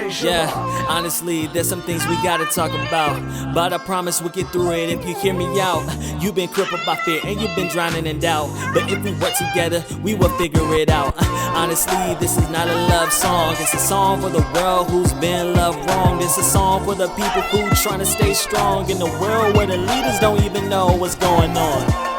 Yeah, honestly, there's some things we gotta talk about, but I promise we'll get through it if you hear me out. You've been crippled by fear and you've been drowning in doubt, but if we work together, we will figure it out. Honestly, this is not a love song. It's a song for the world who's been loved wrong. It's a song for the people who trying to stay strong in the world where the leaders don't even know what's going on.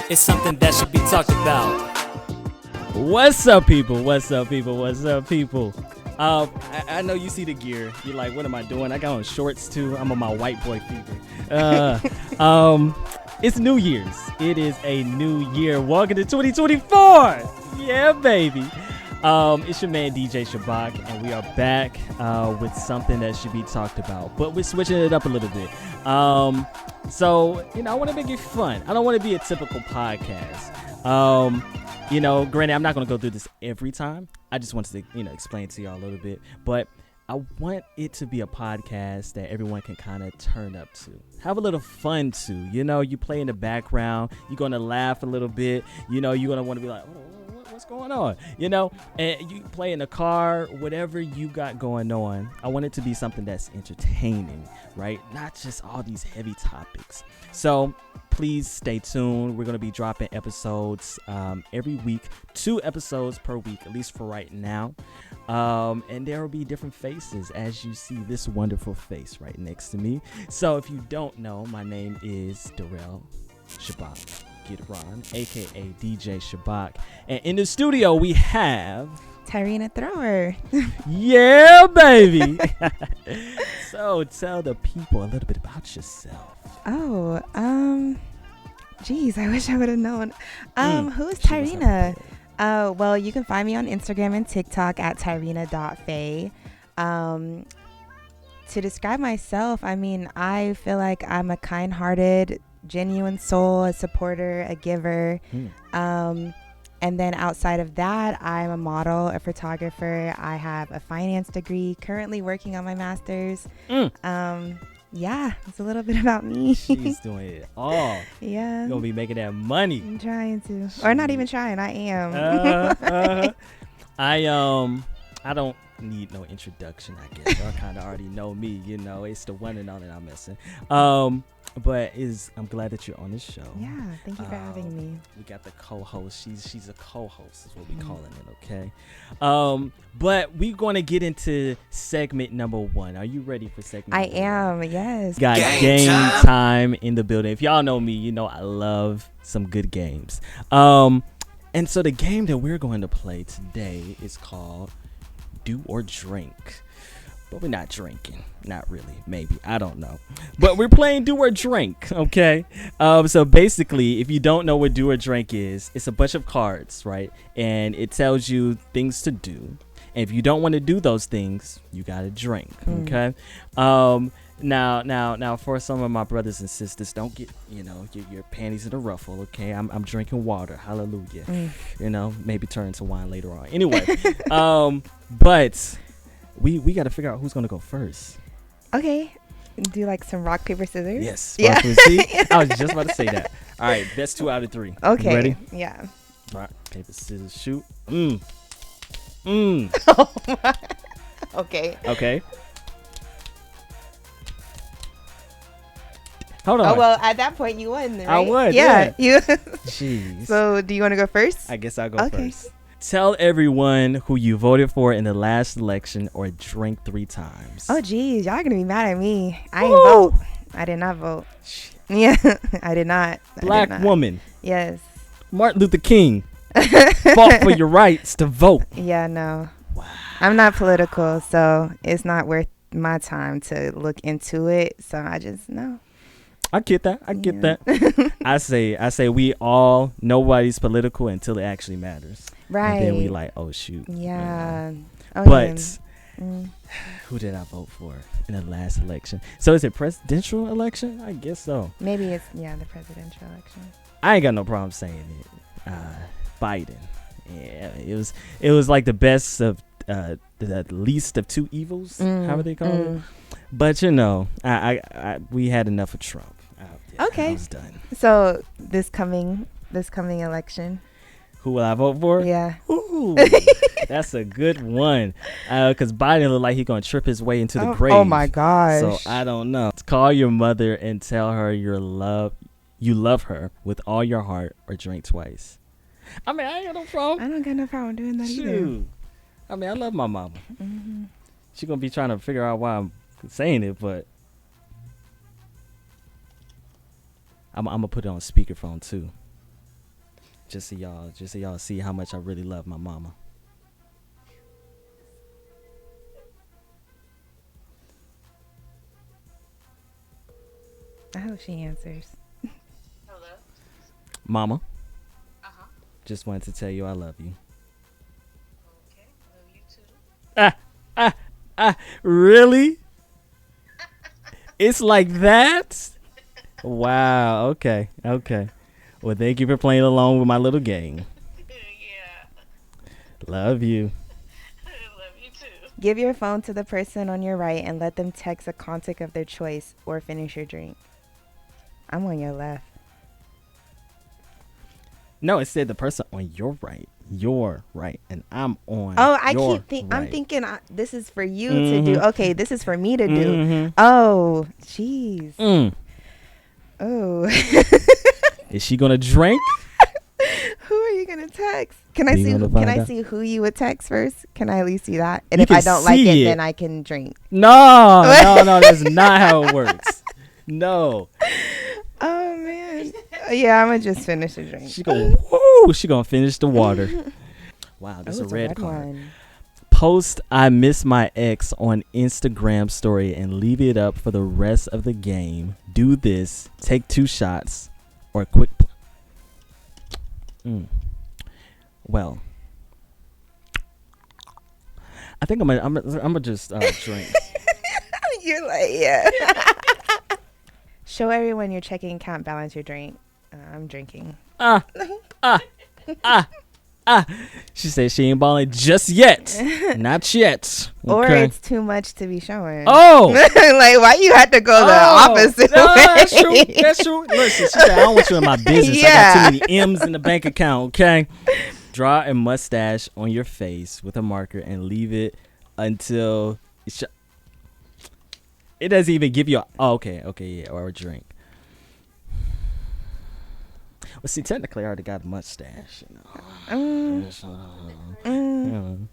It's something that should be talked about. What's up, people? What's up, people? What's up, people? I know you see the gear. You're like, what am I doing? I got on shorts too. I'm on my white boy fever. It's New Year's. It is a new year. Welcome to 2024. Yeah, baby. It's your man DJ Shabach, and we are back with something that should be talked about, but we're switching it up a little bit. So, I want to make it fun. I don't want to be a typical podcast. Granted, I'm not going to go through this every time. I just wanted to, explain to y'all a little bit. But I want it to be a podcast that everyone can kind of turn up to. Have a little fun to. You play in the background. You're going to laugh a little bit. You're going to want to be like, what's going on? And you play in the car, whatever you got going on. I want it to be something that's entertaining, right? Not just all these heavy topics. So please stay tuned. We're going to be dropping episodes every week, 2 episodes per week, at least for right now. And there will be different faces, as you see this wonderful face right next to me. So if you don't know, my name is Darrell Shabach. Get Ron, aka DJ Shabach, and in the studio we have Tyrina Thrower. Yeah, baby. So tell the people a little bit about yourself. Geez, I wish I would have known. Who's Tyrina? Well, you can find me on Instagram and TikTok at Tyrina.faye. To describe myself, I feel like I'm a kind-hearted, genuine soul, a supporter, a giver. And then outside of that, I'm a model, a photographer. I have a finance degree, currently working on my master's. Yeah, it's a little bit about me. She's doing it all. Yeah. You're gonna be making that money. I'm trying to. Or not even trying, I am. I don't need no introduction, I guess. Y'all kind of already know me, it's the one and only. I'm messing. But I'm glad that you're on this show. Yeah, thank you for having me. We got the co-host. She's a co-host is what we calling it, okay? But we're going to get into segment number 1. Are you ready for segment I am, one? Yes. Got game time in the building. If y'all know me, I love some good games. And so the game that we're going to play today is called Do or Drink. But we're not drinking. Not really. Maybe. I don't know. But we're playing Do or Drink, okay? So basically, if you don't know what Do or Drink is, it's a bunch of cards, right? And it tells you things to do. And if you don't want to do those things, you got to drink, okay? Now, for some of my brothers and sisters, don't get, your panties in a ruffle, okay? I'm drinking water. Hallelujah. Maybe turn to wine later on. Anyway, but we got to figure out who's going to go first. Okay. Do like some rock, paper, scissors? Yes. Yeah. I was just about to say that. All right. Best 2 out of 3. Okay. You ready? Yeah. Rock, paper, scissors, shoot. Oh my. Okay. Okay. Hold on. Oh, well, at that point, you won, right? I would. Yeah. You. Jeez. So, do you want to go first? I guess I'll go first. Tell everyone who you voted for in the last election or drink 3 times. Oh, geez. Y'all going to be mad at me. I didn't vote. I did not vote. Yeah, I did not. Black woman. Yes. Martin Luther King fought for your rights to vote. Yeah, no. Wow. I'm not political, so it's not worth my time to look into it. So I just, no. I get that. that. I say we all, nobody's political until it actually matters. Right. And then we like, oh, shoot. Yeah. Oh, but who did I vote for in the last election? So is it presidential election? I guess so. Maybe it's, the presidential election. I ain't got no problem saying it. Biden. Yeah, it was like the best of the least of 2 evils. How would they call it? But I we had enough of Trump. I Okay. was done. So this coming election. Who will I vote for? Yeah. Ooh, that's a good one. Because Biden look like he gonna trip his way into the grave. Oh my gosh. So I don't know. Call your mother and tell her you love her with all your heart, or drink twice. I mean, I ain't got no problem. I don't got no problem doing that either. Shoot. I mean, I love my mama. Mm-hmm. She gonna be trying to figure out why I'm saying it, but I'm gonna put it on speakerphone too. Just so y'all see how much I really love my mama. I hope she answers. Hello? Mama, Uh-huh. just wanted to tell you I love you. Okay. Love you too. Really? It's like that? Wow. Okay. Well, thank you for playing along with my little game. Yeah. Love you. Love you too. Give your phone to the person on your right and let them text a contact of their choice or finish your drink. I'm on your left. No, it said the person on your right. Your right. And I'm on Oh, I your keep right. I'm thinking this is for you to do. Okay, this is for me to do. Mhm. Oh, jeez. Mm. Oh. Is she gonna drink? Who are you gonna text? Can I You see? gonna Can find I out? see who you would text first? Can I at least see that? And You if I can don't like see it, it. then I can drink. No, that's not how it works. No. Oh man. Yeah, I'm gonna just finish the drink. She gonna finish the water. Wow, this Oh, is it's a red card. one. Post I miss my ex on Instagram story and leave it up for the rest of the game. Do this. Take 2 shots or a quick. Well, I think I'm gonna just drink. You're like, yeah. Show everyone your checking account balance. Your drink. I'm drinking. She said she ain't balling just yet. Not yet. Or Okay. it's too much to be showing. Oh. Like, why you had to go the opposite No, way? that's true. That's true. Listen, she said, I don't want you in my business. I got too many M's in the bank account, okay? Draw a mustache on your face with a marker and leave it until it doesn't even give you a... Oh, okay, yeah, or a drink. Well, see, technically, I already got a mustache, you know.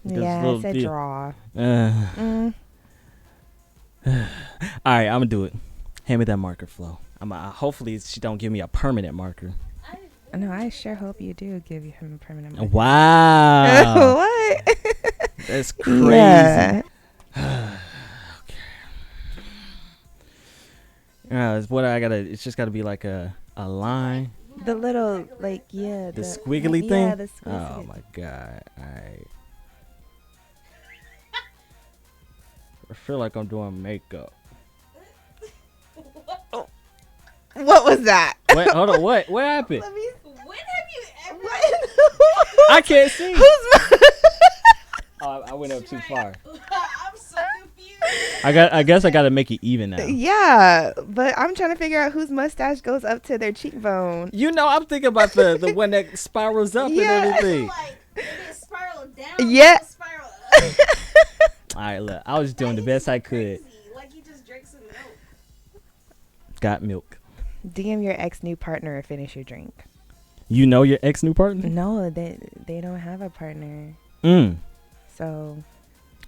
Yeah, it's a draw. All right, I'm gonna do it. Hand me that marker, Flo. Hopefully she don't give me a permanent marker. No, I sure hope you do give him a permanent marker. Wow. What? That's crazy. Yeah. It's what I gotta. It's just gotta be like a line. The little, like, yeah. The squiggly thing. Yeah, the squiggly. Oh my god! All right. I feel like I'm doing makeup. What was that? Wait, hold on. What happened? Let me. When have you ever... I can't see. Who's Oh, I went up too far. I'm so confused. I guess I gotta make it even now. Yeah, but I'm trying to figure out whose mustache goes up to their cheekbone. You know, I'm thinking about the one that spirals up Yeah. and everything. Like, did it spiral down? Yeah. Did it spiral up? All right, look, I was doing the best I could. Crazy. Like he just drank some milk. Got milk. DM your ex new partner or finish your drink. You know your ex new partner? No, they don't have a partner. So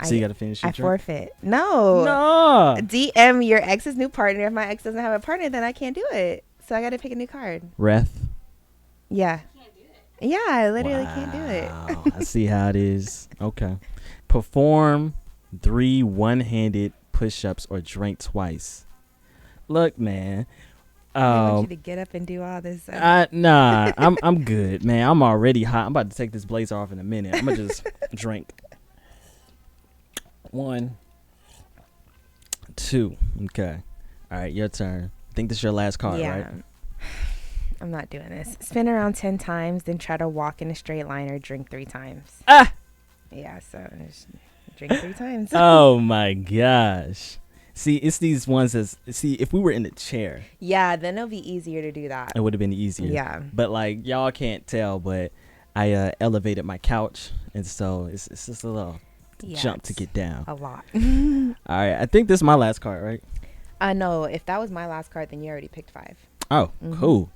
So you gotta finish your I drink. forfeit. No. No. DM your ex's new partner. If my ex doesn't have a partner, then I can't do it. So I got to pick a new card. Ref. Yeah. Can't do it. Yeah, I literally can't do it. Wow, I see how it is. Okay. Perform 3 one-handed push-ups or drink twice. Look, man. I want you to get up and do all this. Nah, I'm good, man. I'm already hot. I'm about to take this blazer off in a minute. I'm gonna just drink. 1, 2. Okay. All right, your turn. I think this is your last card, right? I'm not doing this. Spin around 10 times, then try to walk in a straight line or drink 3 times. Ah! Yeah, so just drink 3 times. Oh my gosh. See, it's these ones if we were in the chair, Yeah, then it'll be easier to do that. it would have been easier. Yeah. But like y'all can't tell, but I elevated my couch, and so it's just a little jump to it's get down. a lot. All right, I think this is my last card, right? No, if that was my last card, then you already picked 5. Oh, cool.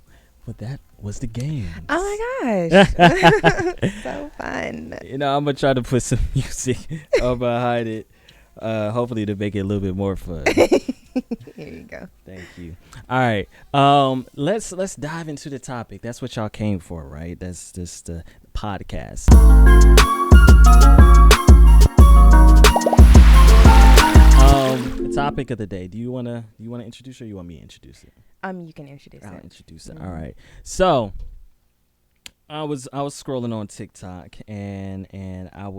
Well, that was the game. Oh my gosh. So fun. You know, I'm gonna try to put some music behind it, hopefully to make it a little bit more fun. Here you go. Thank you. All right, let's dive into the topic. That's what y'all came for, right? That's just the podcast. The topic of the day. Do you wanna introduce, or you want me to introduce it? You can introduce I'll it. introduce it. All right. So I was scrolling on TikTok and I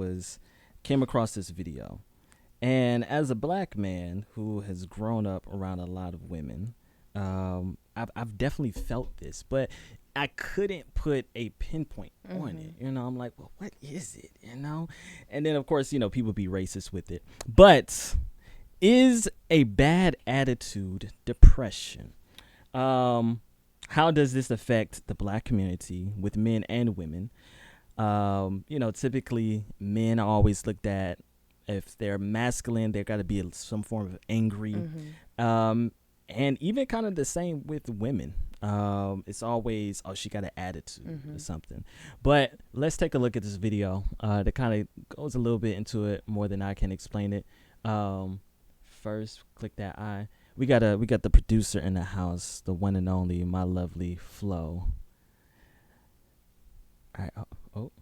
came across this video. And as a black man who has grown up around a lot of women, I've definitely felt this, but I couldn't put a pinpoint on it. You know, I'm like, well, what is it? You know? And then of course, you know, people be racist with it. But is a bad attitude depression? How does this affect the black community with men and women? You know, typically men are always looked at, if they're masculine, they've got to be some form of angry. And even kind of the same with women. It's always, oh, she got an attitude or something. But let's take a look at this video that kind of goes a little bit into it more than I can explain it. First, click that eye. We got the producer in the house, the one and only, my lovely Flo. All right. Oh.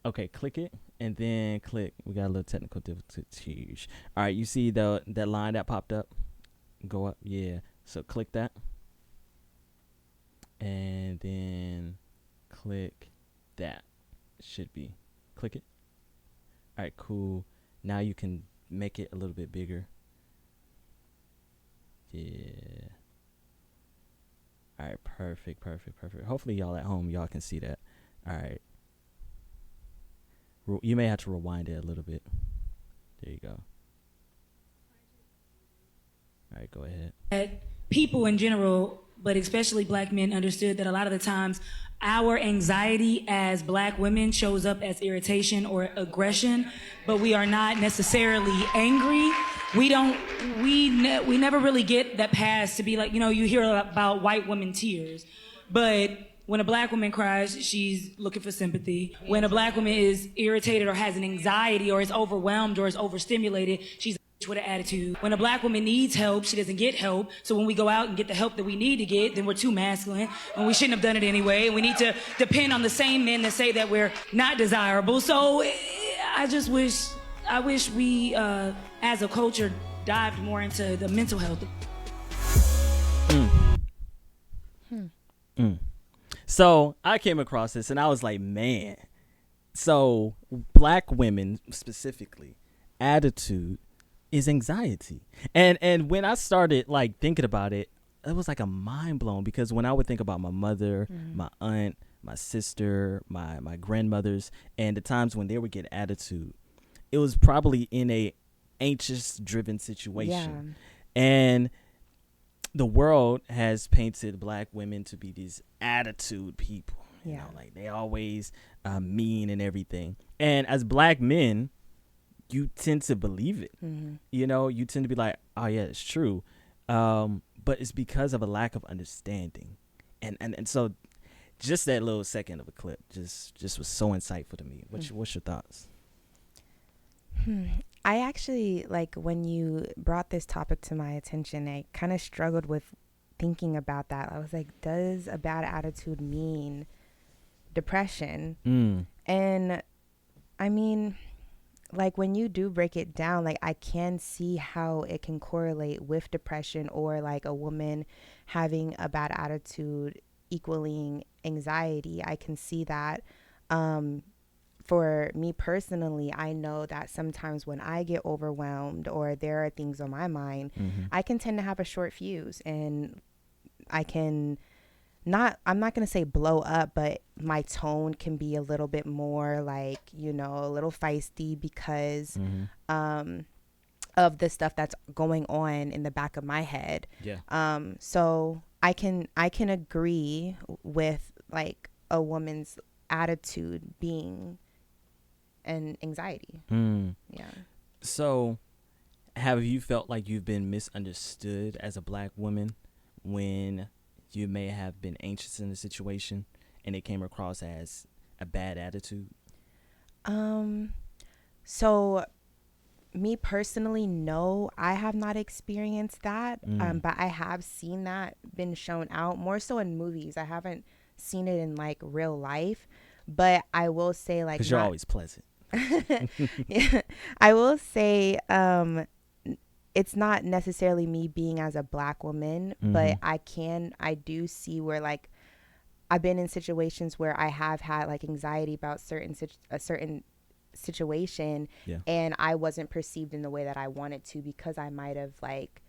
Okay, click it and then click. We got a little technical difficulties. All right, you see that line that popped up? Go up. Yeah. So click that. And then click that. Should be. Click it. All right, cool. Now you can make it a little bit bigger. Yeah. All right, perfect. Hopefully y'all at home, y'all can see that. All right. You may have to rewind it a little bit. There you go. All right, go ahead. People in general, but especially black men, understood that a lot of the times our anxiety as black women shows up as irritation or aggression, but we are not necessarily angry. We never really get that pass to be like, you know, you hear about white women tears, but when a black woman cries, she's looking for sympathy. When a black woman is irritated or has an anxiety or is overwhelmed or is overstimulated, she's with an attitude. When a black woman needs help, she doesn't get help. So when we go out and get the help that we need to get, then we're too masculine and we shouldn't have done it anyway. And we need to depend on the same men that say that we're not desirable. So I wish we, as a culture, dived more into the mental health. So I came across this and I was like, man, so black women specifically, attitude is anxiety. And when I started like thinking about it, it was like a mind blown, because when I would think about my mother, my aunt, my sister, my grandmothers, and the times when they would get attitude, it was probably in a anxious driven situation. Yeah. And the world has painted black women to be these attitude people. You know, like they always mean and everything. And as black men, you tend to believe it. You know, you tend to be like, oh yeah, it's true. But it's because of a lack of understanding. And so just that little second of a clip just was so insightful to me. What's your thoughts? I actually, like, when you brought this topic to my attention, I kind of struggled with thinking about that. I was like, does a bad attitude mean depression? And I mean, like, when you do break it down, like, I can see how it can correlate with depression, or like a woman having a bad attitude equaling anxiety. I can see that. For me personally, I know that sometimes when I get overwhelmed or there are things on my mind, I can tend to have a short fuse, and I'm not going to say blow up, but my tone can be a little bit more like, you know, a little feisty, because of the stuff that's going on in the back of my head. Yeah. So I can agree with like a woman's attitude being an anxiety. Yeah. So, have you felt like you've been misunderstood as a black woman when you may have been anxious in a situation and it came across as a bad attitude? So me personally, no, I have not experienced that. But I have seen that been shown out more so in movies. I haven't seen it in like real life, but I will say like, Because you're always pleasant. yeah, I will say, it's not necessarily me being as a black woman, but I do see where like I've been in situations where I have had like anxiety about a certain situation, Yeah. and I wasn't perceived in the way that I wanted to because I might have like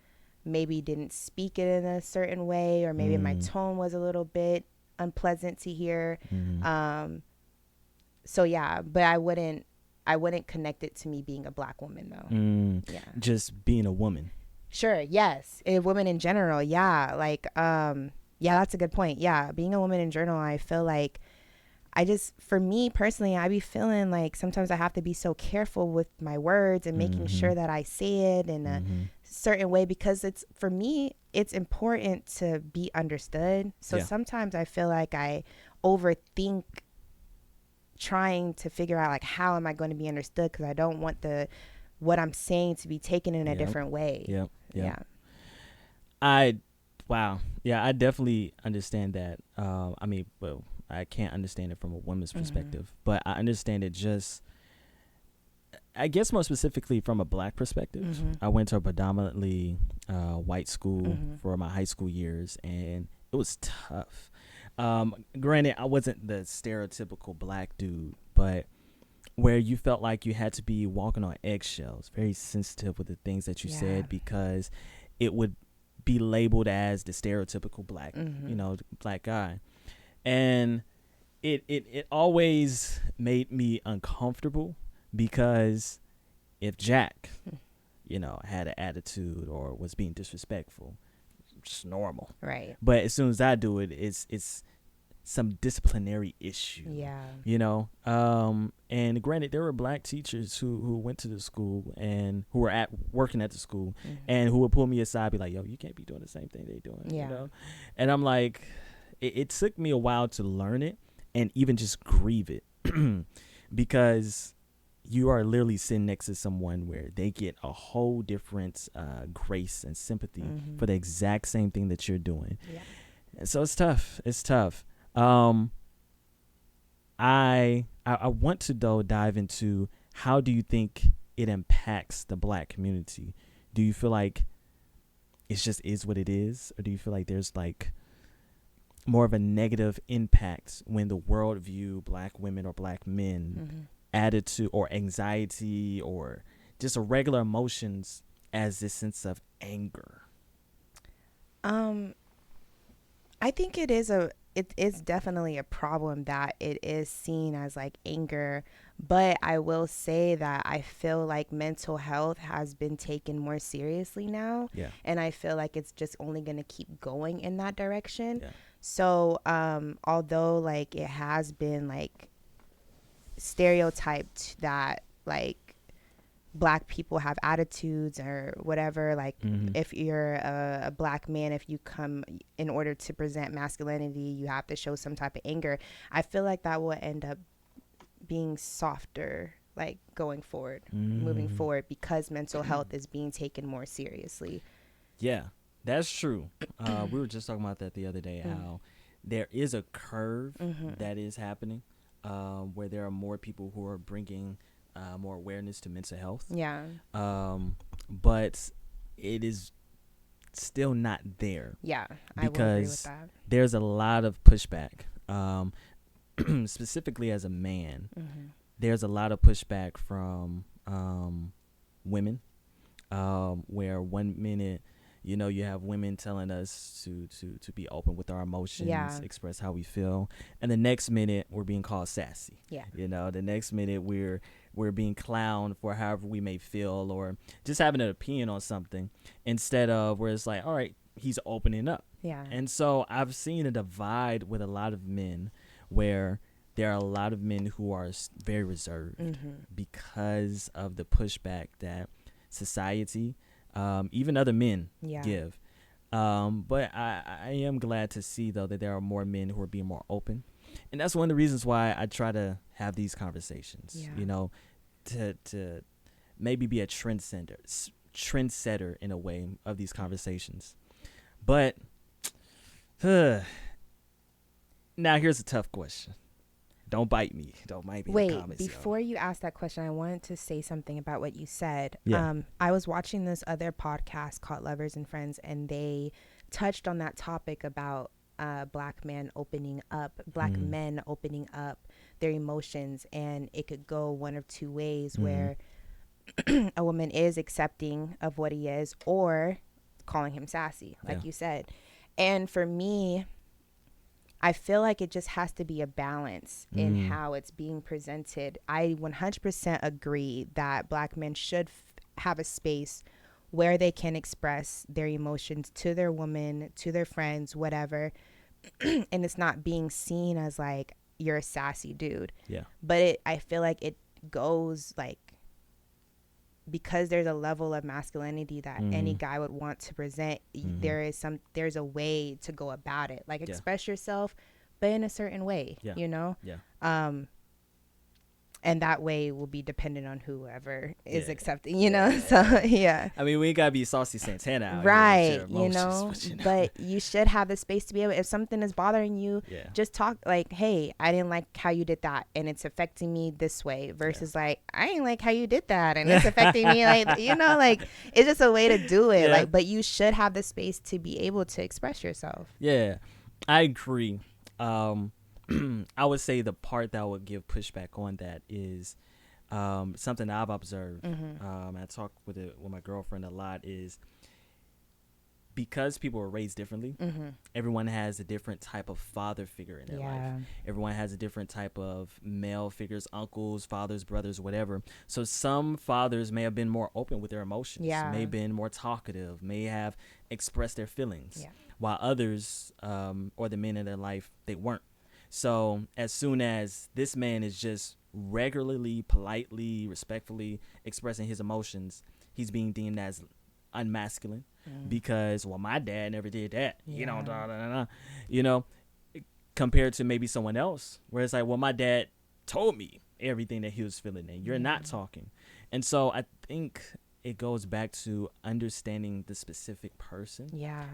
maybe didn't speak it in a certain way, or maybe my tone was a little bit unpleasant to hear. So yeah, but I wouldn't connect it to me being a black woman though. Yeah. Just being a woman. Sure. Yes. A woman in general. Yeah. Like, yeah, that's a good point. Yeah. Being a woman in general, I feel like for me personally, I be feeling like sometimes I have to be so careful with my words and making sure that I say it in a certain way, because for me, it's important to be understood. So Yeah. sometimes I feel like I overthink trying to figure out like, how am I going to be understood? Because I don't want what I'm saying to be taken in a different way. Yep. Yeah. Wow. Yeah, I definitely understand that. I mean, well, I can't understand it from a woman's perspective, but I understand it just, I guess more specifically from a black perspective. I went to a predominantly white school for my high school years, and it was tough. Granted, I wasn't the stereotypical black dude, but where you felt like you had to be walking on eggshells, very sensitive with the things that you said, because it would be labeled as the stereotypical black, black guy. And it always made me uncomfortable, because if Jack, had an attitude or was being disrespectful, just normal. Right. But as soon as I do it, it's some disciplinary issue. Yeah. And granted, there were black teachers who went to the school and who were working at the school and who would pull me aside, be like, yo, you can't be doing the same thing they're doing. Yeah. And I'm like, it took me a while to learn it and even just grieve it, because you are literally sitting next to someone where they get a whole different grace and sympathy for the exact same thing that you're doing. Yeah. And so it's tough. I want to though dive into, how do you think it impacts the black community? Do you feel like it just is what it is, or do you feel like there's like more of a negative impact when the world view black women or black men attitude or anxiety or just regular emotions as this sense of anger? I think it is definitely a problem that it is seen as like anger, but I will say that I feel like mental health has been taken more seriously now. Yeah. And I feel like it's just only going to keep going in that direction. Yeah. So, although like it has been like stereotyped that like black people have attitudes or whatever, like if you're a black man, if you come in order to present masculinity, you have to show some type of anger. I feel like that will end up being softer, like going forward, moving forward, because mental health is being taken more seriously. Yeah, that's true. We were just talking about that the other day, how there is a curve that is happening, where there are more people who are bringing more awareness to mental health. Yeah. But it is still not there. Yeah, I will agree with Because that. there's a lot of pushback. Specifically as a man, there's a lot of pushback from women, where 1 minute, you have women telling us to be open with our emotions, express how we feel, and the next minute we're being called sassy. Yeah. The next minute we're we're being clowned for however we may feel, or just having an opinion on something, instead of where it's like, all right, he's opening up. Yeah. And so I've seen a divide with a lot of men where there are a lot of men who are very reserved because of the pushback that society, even other men give. But I am glad to see, though, that there are more men who are being more open. And that's one of the reasons why I try to have these conversations, you know, to maybe be a trendsetter in a way of these conversations. But now here's a tough question. Don't bite me. Don't bite me. Wait, in the comments, before you ask that question, I wanted to say something about what you said. Yeah. I was watching this other podcast called Lovers and Friends, and they touched on that topic about black men opening up their emotions, and it could go one of two ways, where a woman is accepting of what he is or calling him sassy, like you said. And for me, I feel like it just has to be a balance in how it's being presented. I 100% agree that black men should have a space where they can express their emotions to their woman, to their friends, whatever. And it's not being seen as like, you're a sassy dude. Yeah. But I feel like it goes like, because there's a level of masculinity that any guy would want to present, there's a way to go about it, like express yourself, but in a certain way, you know? And that way will be dependent on whoever is accepting, you know? So, I mean, we gotta be Saucy Santana out right, here with your emotions, you know? But you should have the space to be able, if something is bothering you, just talk like, hey, I didn't like how you did that, and it's affecting me this way, versus like, I didn't like how you did that, and it's affecting me, like, you know, like, it's just a way to do it. Like, but you should have the space to be able to express yourself. Yeah, I agree. I would say the part that I would give pushback on that is something I've observed. I talk with my girlfriend a lot, is because people are raised differently, everyone has a different type of father figure in their life. Everyone has a different type of male figures, uncles, fathers, brothers, whatever. So some fathers may have been more open with their emotions, may have been more talkative, may have expressed their feelings, while others, or the men in their life, they weren't. So as soon as this man is just regularly, politely, respectfully expressing his emotions, he's being deemed as unmasculine because, well, my dad never did that, you know, compared to maybe someone else where it's like, well, my dad told me everything that he was feeling and you're not talking. And so I think it goes back to understanding the specific person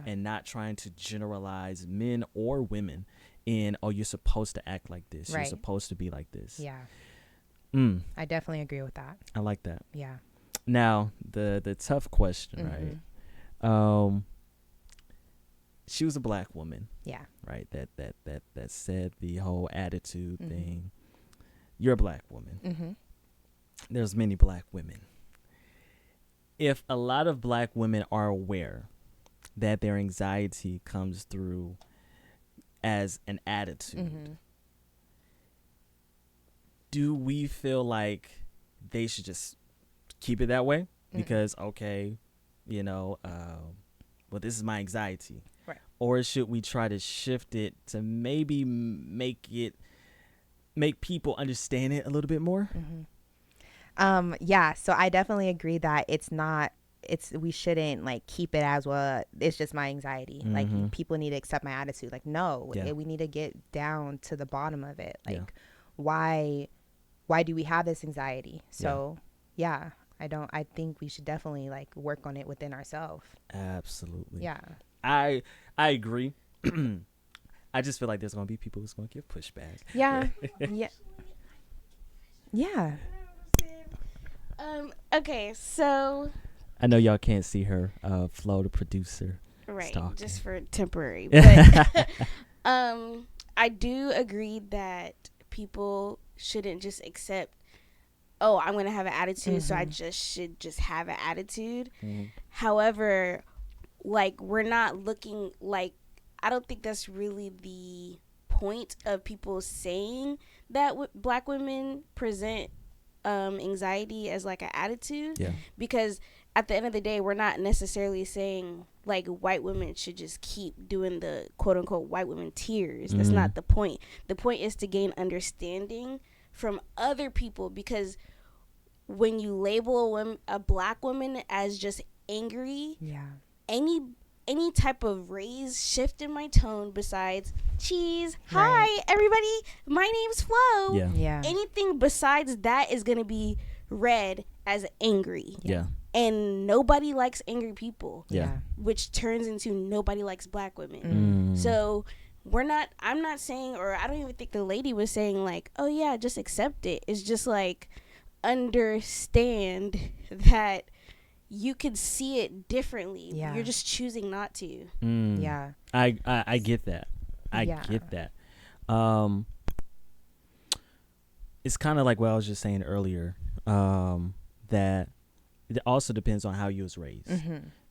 and not trying to generalize men or women in, oh, you're supposed to act like this. You're supposed to be like this. I definitely agree with that. I like that. Now, the tough question, right? She was a black woman. Right? That said the whole attitude thing. You're a black woman. There's many black women. If a lot of black women are aware that their anxiety comes through as an attitude, do we feel like they should just keep it that way? Because, okay, you know, well, this is my anxiety. Right. Or should we try to shift it to maybe make people understand it a little bit more? So I definitely agree that we shouldn't like keep it as, well, it's just my anxiety. Like, people need to accept my attitude. Like, no, we need to get down to the bottom of it. Like, why do we have this anxiety? So I think we should definitely like work on it within ourselves. Absolutely. I agree. I just feel like there's gonna be people who's gonna give pushback. Okay, so I know y'all can't see her, Flo, the producer. Right, stalking. just for temporary. But I do agree that people shouldn't just accept, oh, I'm going to have an attitude, so I should have an attitude. However, like, we're not looking like, I don't think that's really the point of people saying that black women present anxiety as like an attitude. Yeah. Because at the end of the day, we're not necessarily saying like white women should just keep doing the quote unquote white women tears. That's not the point. The point is to gain understanding from other people, because when you label a black woman as just angry, any type of raise, shift in my tone besides cheese, hi everybody, my name's Flo. Yeah. Anything besides that is gonna be read as angry. Yeah. And nobody likes angry people. Yeah. Which turns into nobody likes black women. So I'm not saying, or I don't even think the lady was saying like, oh yeah, just accept it. It's just like, understand that you could see it differently. Yeah. You're just choosing not to. Yeah. I get that. I get that. It's kind of like what I was just saying earlier, that it also depends on how you was raised.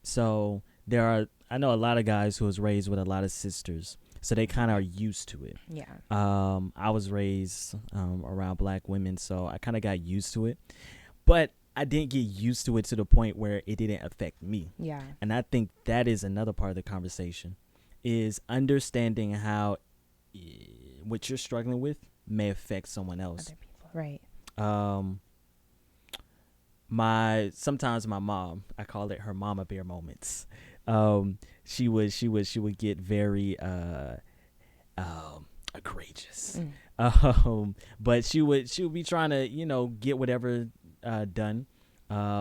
So I know a lot of guys who was raised with a lot of sisters, so they kind of are used to it. Yeah. I was raised around black women, so I kind of got used to it, but I didn't get used to it to the point where it didn't affect me. Yeah. And I think that is another part of the conversation, is understanding how what you're struggling with may affect someone else. Other people. Right. Sometimes my mom, I call it her mama bear moments. She would get very egregious. But she would be trying to, get whatever done,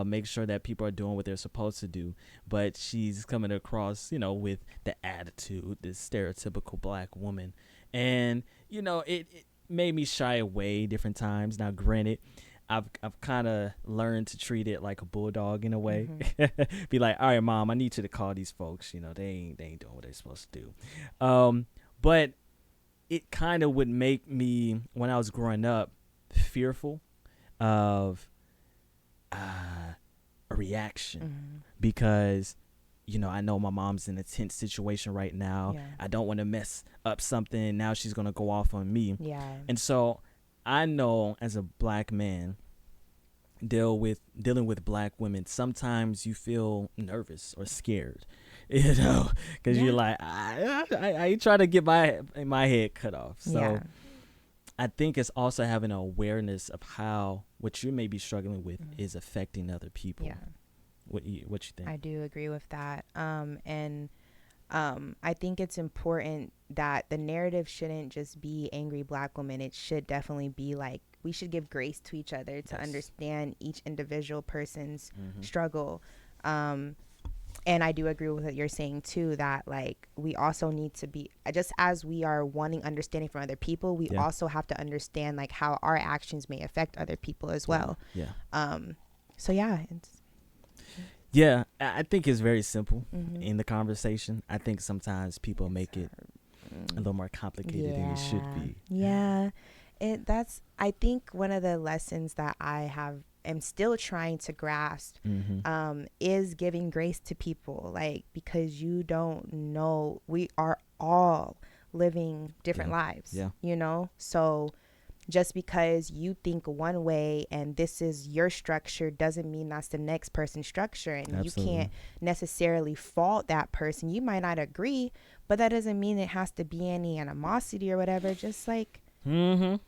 make sure that people are doing what they're supposed to do. But she's coming across, with the attitude, this stereotypical black woman. And, it made me shy away different times. Now, granted, I've kind of learned to treat it like a bulldog in a way. Be like, all right, mom, I need you to call these folks. They ain't doing what they're supposed to do. But it kind of would make me, when I was growing up, fearful of a reaction, because I know my mom's in a tense situation right now. Yeah. I don't want to mess up something. Now she's gonna go off on me. Yeah. And so I know, as a black man, dealing with black women, sometimes you feel nervous or scared, because you're like, I try to get my head cut off. So I think it's also having an awareness of how what you may be struggling with is affecting other people. Yeah. What you think? I do agree with that. And I think it's important that the narrative shouldn't just be angry black women. It should definitely be like, we should give grace to each other to understand each individual person's struggle. And I do agree with what you're saying too, that like we also need to be, just as we are wanting understanding from other people, we also have to understand like how our actions may affect other people as well. So yeah, I think it's very simple in the conversation. I think sometimes people make it a little more complicated than it should be. Yeah. I think one of the lessons that I am still trying to grasp is giving grace to people, like, because you don't know, we are all living different lives, so just because you think one way and this is your structure doesn't mean that's the next person's structure. And you can't necessarily fault that person. You might not agree, but that doesn't mean it has to be any animosity or whatever. Just like, it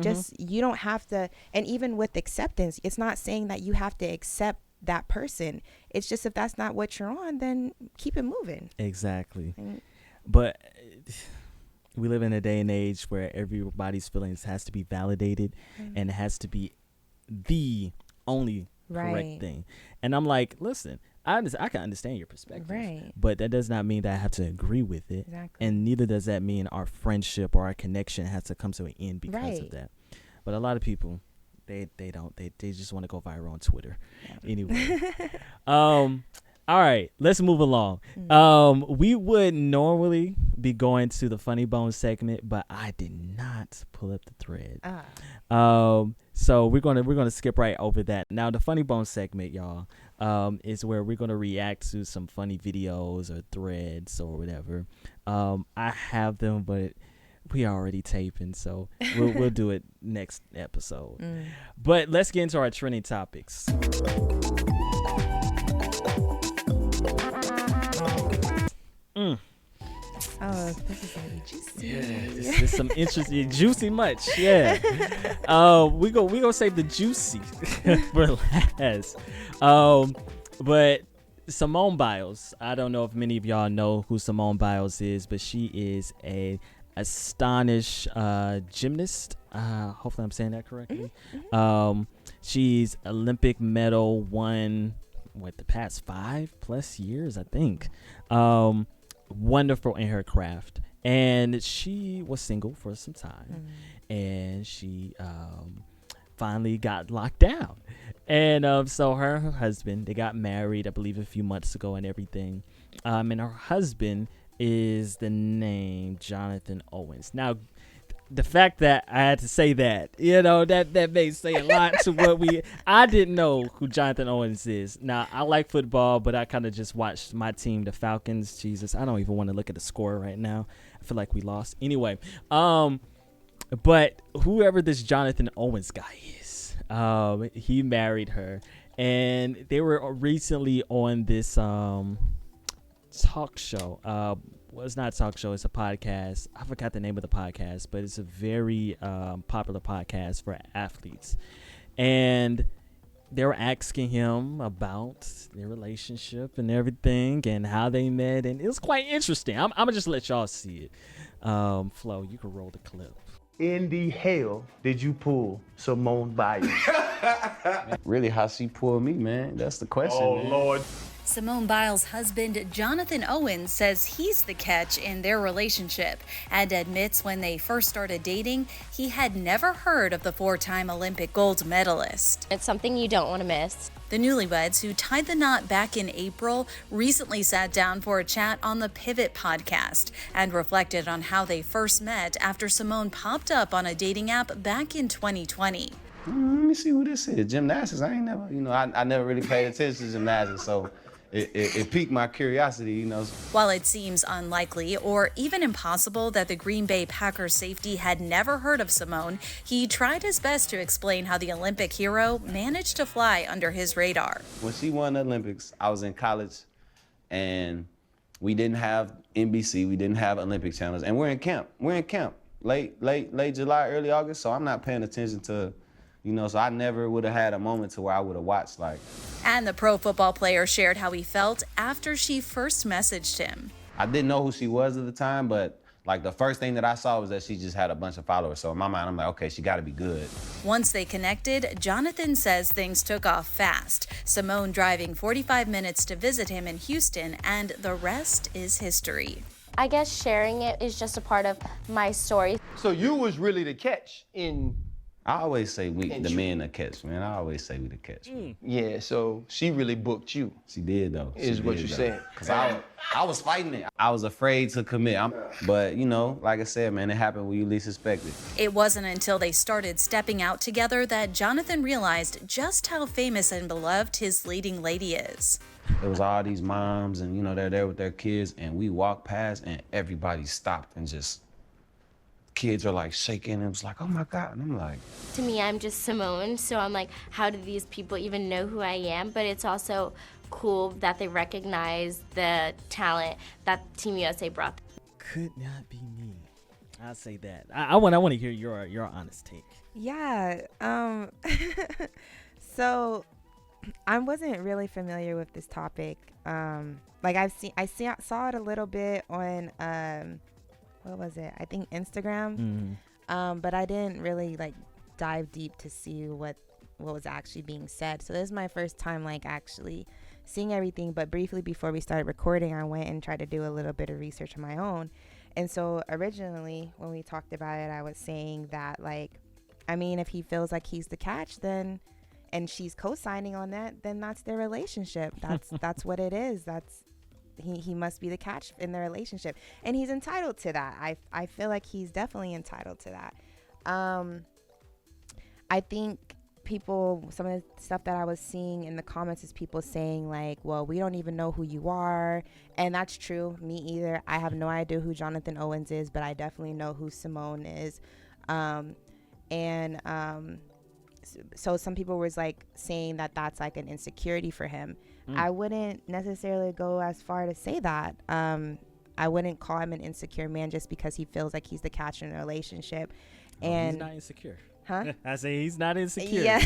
just, you don't have to. And even with acceptance, it's not saying that you have to accept that person. It's just, if that's not what you're on, then keep it moving. Exactly. But we live in a day and age where everybody's feelings has to be validated and it has to be the only correct thing. And I'm like, listen, I can understand your perspective, but that does not mean that I have to agree with it. And neither does that mean our friendship or our connection has to come to an end because of that. But a lot of people, they just want to go viral on Twitter. Anyway. All right, let's move along. We would normally be going to the Funny Bone segment, but I did not pull up the thread. So we're gonna skip right over that. Now, the Funny Bone segment, y'all, is where we're gonna react to some funny videos or threads or whatever. I have them, but we already taping, so we'll do it next episode. But let's get into our trending topics. Oh, this is gonna be juicy. Yeah, this is some interesting, juicy much. Yeah. We gonna save the juicy for last. But Simone Biles. I don't know if many of y'all know who Simone Biles is, but she is a astonished gymnast. Hopefully I'm saying that correctly. She's Olympic medal won the past 5+ years, I think. Wonderful in her craft, and she was single for some time, and she finally got locked down, and so her husband, they got married, I believe, a few months ago and everything, and her husband is the name Jonathan Owens. Now, the fact that I had to say that, that may say a lot to I didn't know who Jonathan Owens is. Now, I like football, but I kind of just watched my team, the Falcons. Jesus, I don't even want to look at the score right now. I feel like we lost. Anyway, but whoever this Jonathan Owens guy is, he married her, and they were recently on this talk show. Well, it's not a talk show, it's a podcast. I forgot the name of the podcast, but it's a very popular podcast for athletes. And they were asking him about their relationship and everything and how they met, and it was quite interesting. I'm gonna just let y'all see it. Flo, you can roll the clip. In the hell did you pull Simone Biles? Really, how she pulled me, man? That's the question. Oh, man. Lord. Simone Biles' husband, Jonathan Owens, says he's the catch in their relationship and admits when they first started dating, he had never heard of the 4-time Olympic gold medalist. It's something you don't want to miss. The newlyweds, who tied the knot back in April, recently sat down for a chat on the Pivot podcast and reflected on how they first met after Simone popped up on a dating app back in 2020. Let me see who this is. Gymnastics. I ain't never, I never really paid attention to gymnastics, so it piqued my curiosity, While it seems unlikely or even impossible that the Green Bay Packers safety had never heard of Simone, he tried his best to explain how the Olympic hero managed to fly under his radar. When she won the Olympics, I was in college, and we didn't have NBC, we didn't have Olympic channels, and we're in camp. Late July, early August, so I'm not paying attention to, so I never would have had a moment to where I would have watched, And the pro football player shared how he felt after she first messaged him. I didn't know who she was at the time, but the first thing that I saw was that she just had a bunch of followers. So in my mind, I'm like, okay, she got to be good. Once they connected, Jonathan says things took off fast. Simone driving 45 minutes to visit him in Houston, and the rest is history. I guess sharing it is just a part of my story. So you was really the catch in... I always say the men the catch, man. I always say we the catch. Yeah, so she really booked you. She did, though. Is what you're saying. Because I was fighting it. I was afraid to commit. But, like I said, man, it happened when you least expect it. It wasn't until they started stepping out together that Jonathan realized just how famous and beloved his leading lady is. There was all these moms, and, they're there with their kids, and we walked past, and everybody stopped and just... Kids are shaking, and it was like, oh my God. And I'm like, To me, I'm just Simone, so I'm like, how do these people even know who I am? But it's also cool that they recognize the talent that Team USA brought. Could not be me. I'll say that. I want to hear your honest take. Yeah. So I wasn't really familiar with this topic. I saw it a little bit on what was it? I think Instagram. But I didn't really dive deep to see what was actually being said. So this is my first time actually seeing everything. But briefly before we started recording, I went and tried to do a little bit of research on my own. And so originally when we talked about it, I was saying that if he feels like he's the catch, then, and she's co-signing on that, then that's their relationship. That's what it is. He must be the catch in the relationship, and he's entitled to that. I feel like he's definitely entitled to that. I think some of the stuff that I was seeing in the comments is people saying like, well, we don't even know who you are. And that's true. Me either. I have no idea who Jonathan Owens is, but I definitely know who Simone is. So some people was like saying that that's like an insecurity for him. I wouldn't necessarily go as far to say that. I wouldn't call him an insecure man just because he feels like he's the catch in a relationship. And he's not insecure. Huh? I say he's not insecure. Yeah.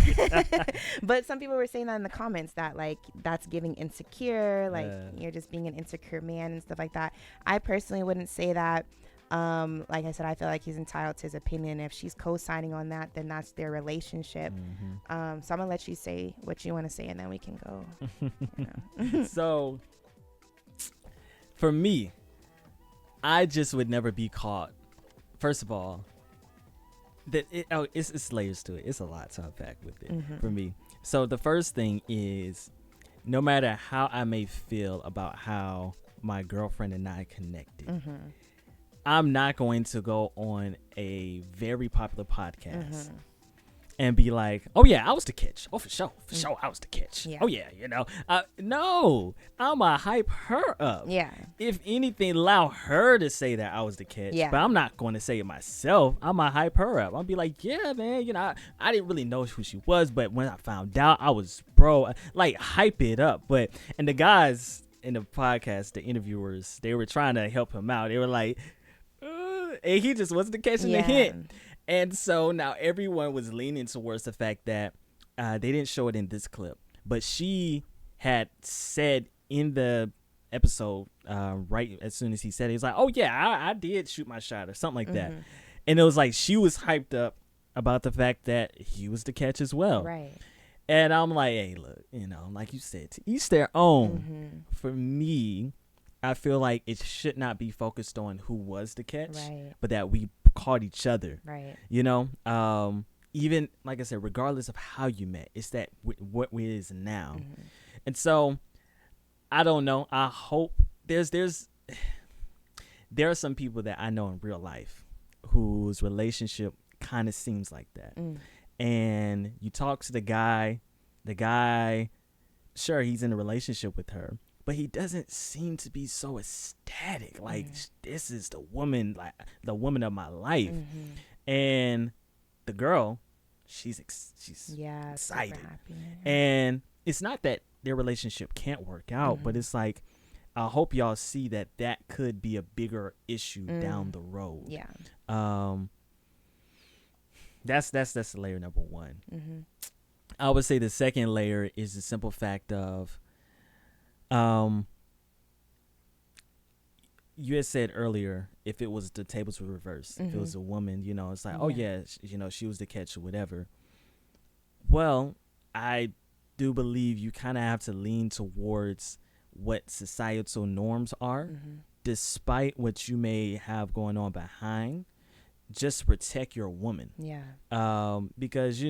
But some people were saying that in the comments that like that's giving insecure, like you're just being an insecure man and stuff like that. I personally wouldn't say that. Like I said, I feel like he's entitled to his opinion. If she's co-signing on that, then that's their relationship. So I'm gonna let you say what you want to say, and then we can go. So for me, I just would never be caught. First of all, that it's layers to it. It's a lot to unpack with it for me. So the first thing is, no matter how I may feel about how my girlfriend and I connected, I'm not going to go on a very popular podcast and be like, oh yeah, I was the catch. Oh, for sure, I was the catch. Yeah. Oh yeah, no, I'ma hype her up. Yeah. If anything, allow her to say that I was the catch. Yeah. But I'm not going to say it myself. I'ma hype her up. I'll be like, yeah, man, I didn't really know who she was, but when I found out, I was, like, hype it up. And the guys in the podcast, the interviewers, they were trying to help him out. They were like, and he just wasn't catching the hint. And so now everyone was leaning towards the fact that they didn't show it in this clip, but she had said in the episode, right as soon as he said it, he was like, oh yeah, I did shoot my shot or something like that. And it was like she was hyped up about the fact that he was the catch as well. Right. And I'm like, hey, look, like you said, to each their own. For me, I feel like it should not be focused on who was the catch, but that we caught each other. Right. Even like I said, regardless of how you met, it's that what it is now. And so I don't know. I hope there are some people that I know in real life whose relationship kind of seems like that. And you talk to the guy, sure, he's in a relationship with her, but he doesn't seem to be so ecstatic. Like, this is the woman of my life. And the girl, she's excited. Happy. And it's not that their relationship can't work out, but it's like, I hope y'all see that could be a bigger issue down the road. Yeah. That's layer number one. I would say the second layer is the simple fact of, you had said earlier, if it was the tables were reversed, if it was a woman, it's like, oh yeah, she was the catch or whatever. Well, I do believe you kind of have to lean towards what societal norms are, despite what you may have going on behind. Just protect your woman. Yeah. Because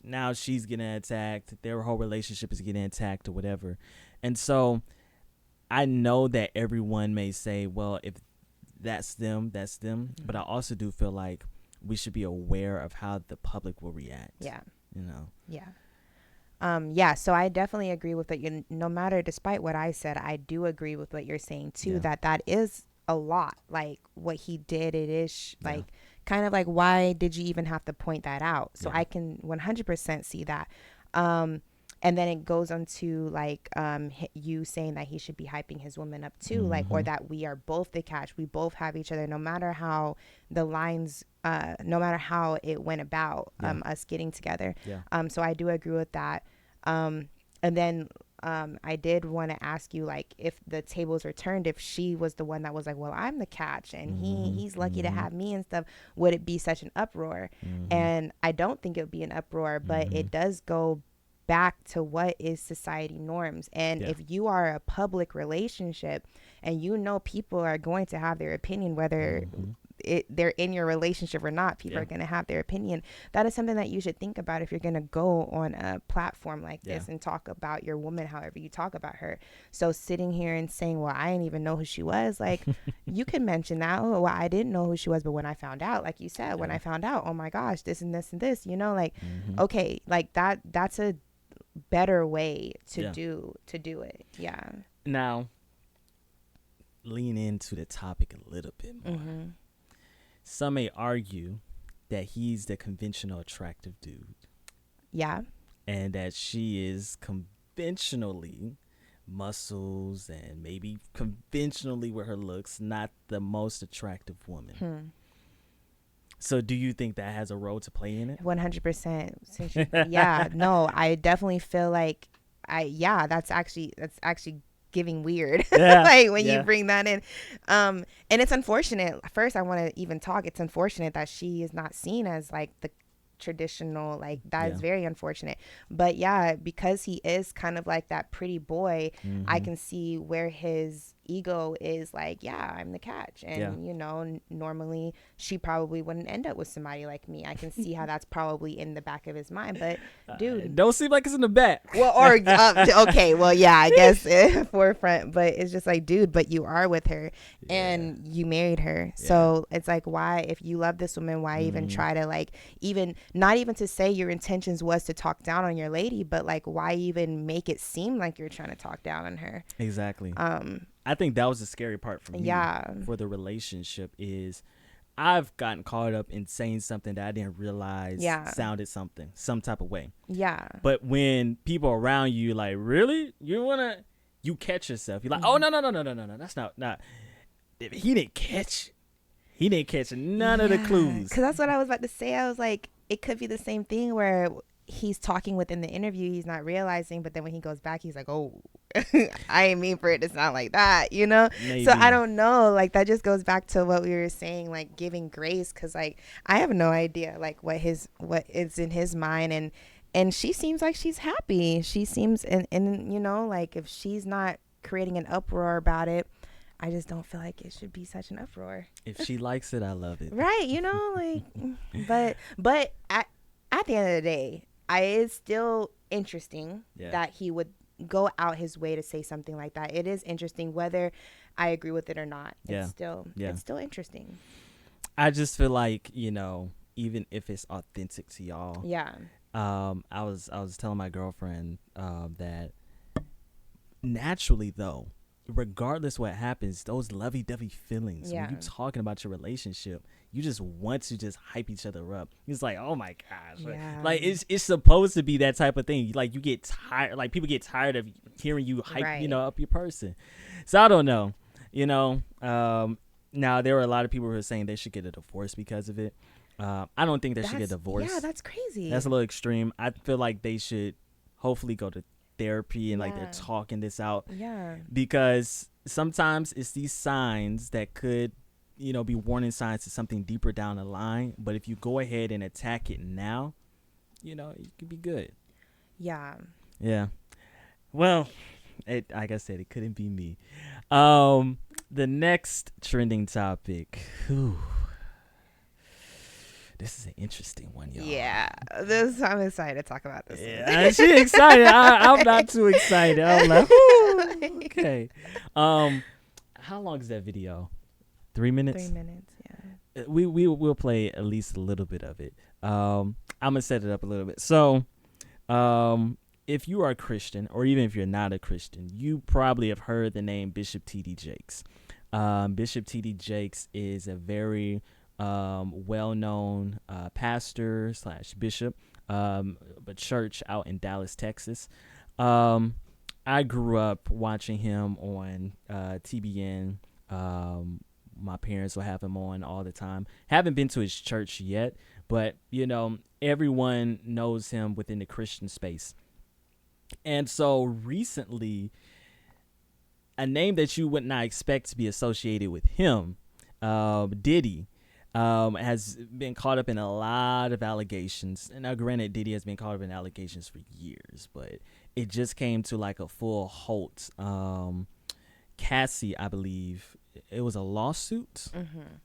now she's getting attacked, their whole relationship is getting attacked or whatever. And so I know that everyone may say, well, if that's them, that's them. But I also do feel like we should be aware of how the public will react. Yeah. Yeah. Yeah. So I definitely agree with that. No matter, despite what I said, I do agree with what you're saying too, that is a lot. Like what he did, it is like kind of like, why did you even have to point that out? So I can 100% see that. And then it goes on to like you saying that he should be hyping his woman up too, like, or that we are both the catch. We both have each other, no matter how the lines, no matter how it went about us getting together. So I do agree with that. And then I did want to ask you, like, if the tables were turned, if she was the one that was like, well, I'm the catch and he's lucky to have me and stuff, would it be such an uproar? And I don't think it would be an uproar, but it does go back to what is society norms. And if you are a public relationship and people are going to have their opinion, whether they're in your relationship or not. People are going to have their opinion. That is something that you should think about if you're going to go on a platform like this and talk about your woman however you talk about her. So sitting here and saying, well, I didn't even know who she was, like, you can mention that. Oh, well, I didn't know who she was, but when I found out, like you said, when I found out, oh my gosh, this and this and this, you know, like, okay, like that's a better way to do it. Yeah. Now, lean into the topic a little bit more. Some may argue that he's the conventional attractive dude. Yeah. And that she is conventionally muscles and maybe conventionally with her looks not the most attractive woman. So do you think that has a role to play in it? 100%. Yeah, no, I definitely feel like that's actually giving weird. Like when you bring that in. And it's unfortunate. First, I want to even talk. It's unfortunate that she is not seen as like the traditional, like that is very unfortunate. But yeah, because he is kind of like that pretty boy, I can see where his ego is like, I'm the catch. And you know, normally she probably wouldn't end up with somebody like me. I can see how that's probably in the back of his mind. But dude, don't seem like it's in the back. Well, or okay, well, yeah, I guess forefront. But it's just like, dude, but you are with her and you married her. So it's like, why, if you love this woman, why even try to like, even not even to say your intentions was to talk down on your lady, but like, why even make it seem like you're trying to talk down on her? Exactly. I think that was the scary part for me for the relationship is I've gotten caught up in saying something that I didn't realize sounded some type of way. Yeah. But when people around you like, really? You catch yourself. You're like, oh, no. That's not. He didn't catch none of the clues. Because that's what I was about to say. I was like, it could be the same thing where he's talking within the interview, he's not realizing, but then when he goes back, he's like, oh, I ain't mean for it to sound like that, you know? Maybe. So I don't know, like that just goes back to what we were saying, like giving grace, because like I have no idea like what is in his mind, and she seems like she's happy. She seems, and you know, like if she's not creating an uproar about it, I just don't feel like it should be such an uproar. If she likes it, I love it. Right, you know, like but at the end of the day, it's still interesting that he would go out his way to say something like that. It is interesting whether I agree with it or not. It's still interesting. I just feel like, you know, even if it's authentic to y'all. Yeah. I was telling my girlfriend that naturally though, regardless what happens, those lovey-dovey feelings, when you're talking about your relationship, you just want to just hype each other up. It's like, oh my gosh. Like it's supposed to be that type of thing. Like you get tired, like people get tired of hearing you hype, you know, up your person. So I don't know, you know, now there are a lot of people who are saying they should get a divorce because of it. I don't think they should get a divorce. Yeah, that's crazy. That's a little extreme. I feel like they should hopefully go to therapy and like they're talking this out. Yeah. Because sometimes it's these signs that could, you know, be warning signs to something deeper down the line. But if you go ahead and attack it now, you know, it could be good. Yeah. Yeah. Well, like I said, it couldn't be me. The next trending topic. Whew. This is an interesting one, y'all. Yeah, I'm excited to talk about this. Yeah, she's excited. I'm not too excited. I'm like, okay. How long is that video? 3 minutes? 3 minutes, yeah. We'll play at least a little bit of it. I'm gonna set it up a little bit. So, if you are a Christian, or even if you're not a Christian, you probably have heard the name Bishop T.D. Jakes. Bishop T.D. Jakes is a very well-known pastor / bishop, a church out in Dallas, Texas. I grew up watching him on TBN. My parents will have him on all the time. Haven't been to his church yet, but you know, everyone knows him within the Christian space. And so recently, a name that you would not expect to be associated with him, Diddy, has been caught up in a lot of allegations. And now, granted, Diddy has been caught up in allegations for years, but it just came to like a full halt. Cassie, I believe, it was a lawsuit.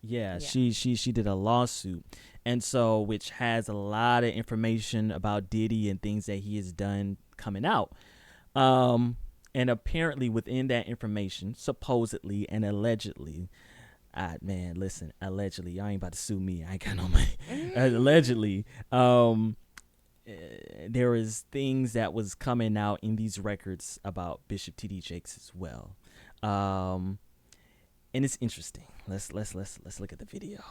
Yeah, Yeah. she did a lawsuit, and so which has a lot of information about Diddy and things that he has done coming out. And apparently within that information, supposedly and allegedly, man, listen, allegedly, y'all ain't about to sue me. I ain't got no money. Allegedly, there is things that was coming out in these records about Bishop T.D. Jakes as well. And it's interesting. Let's look at the video.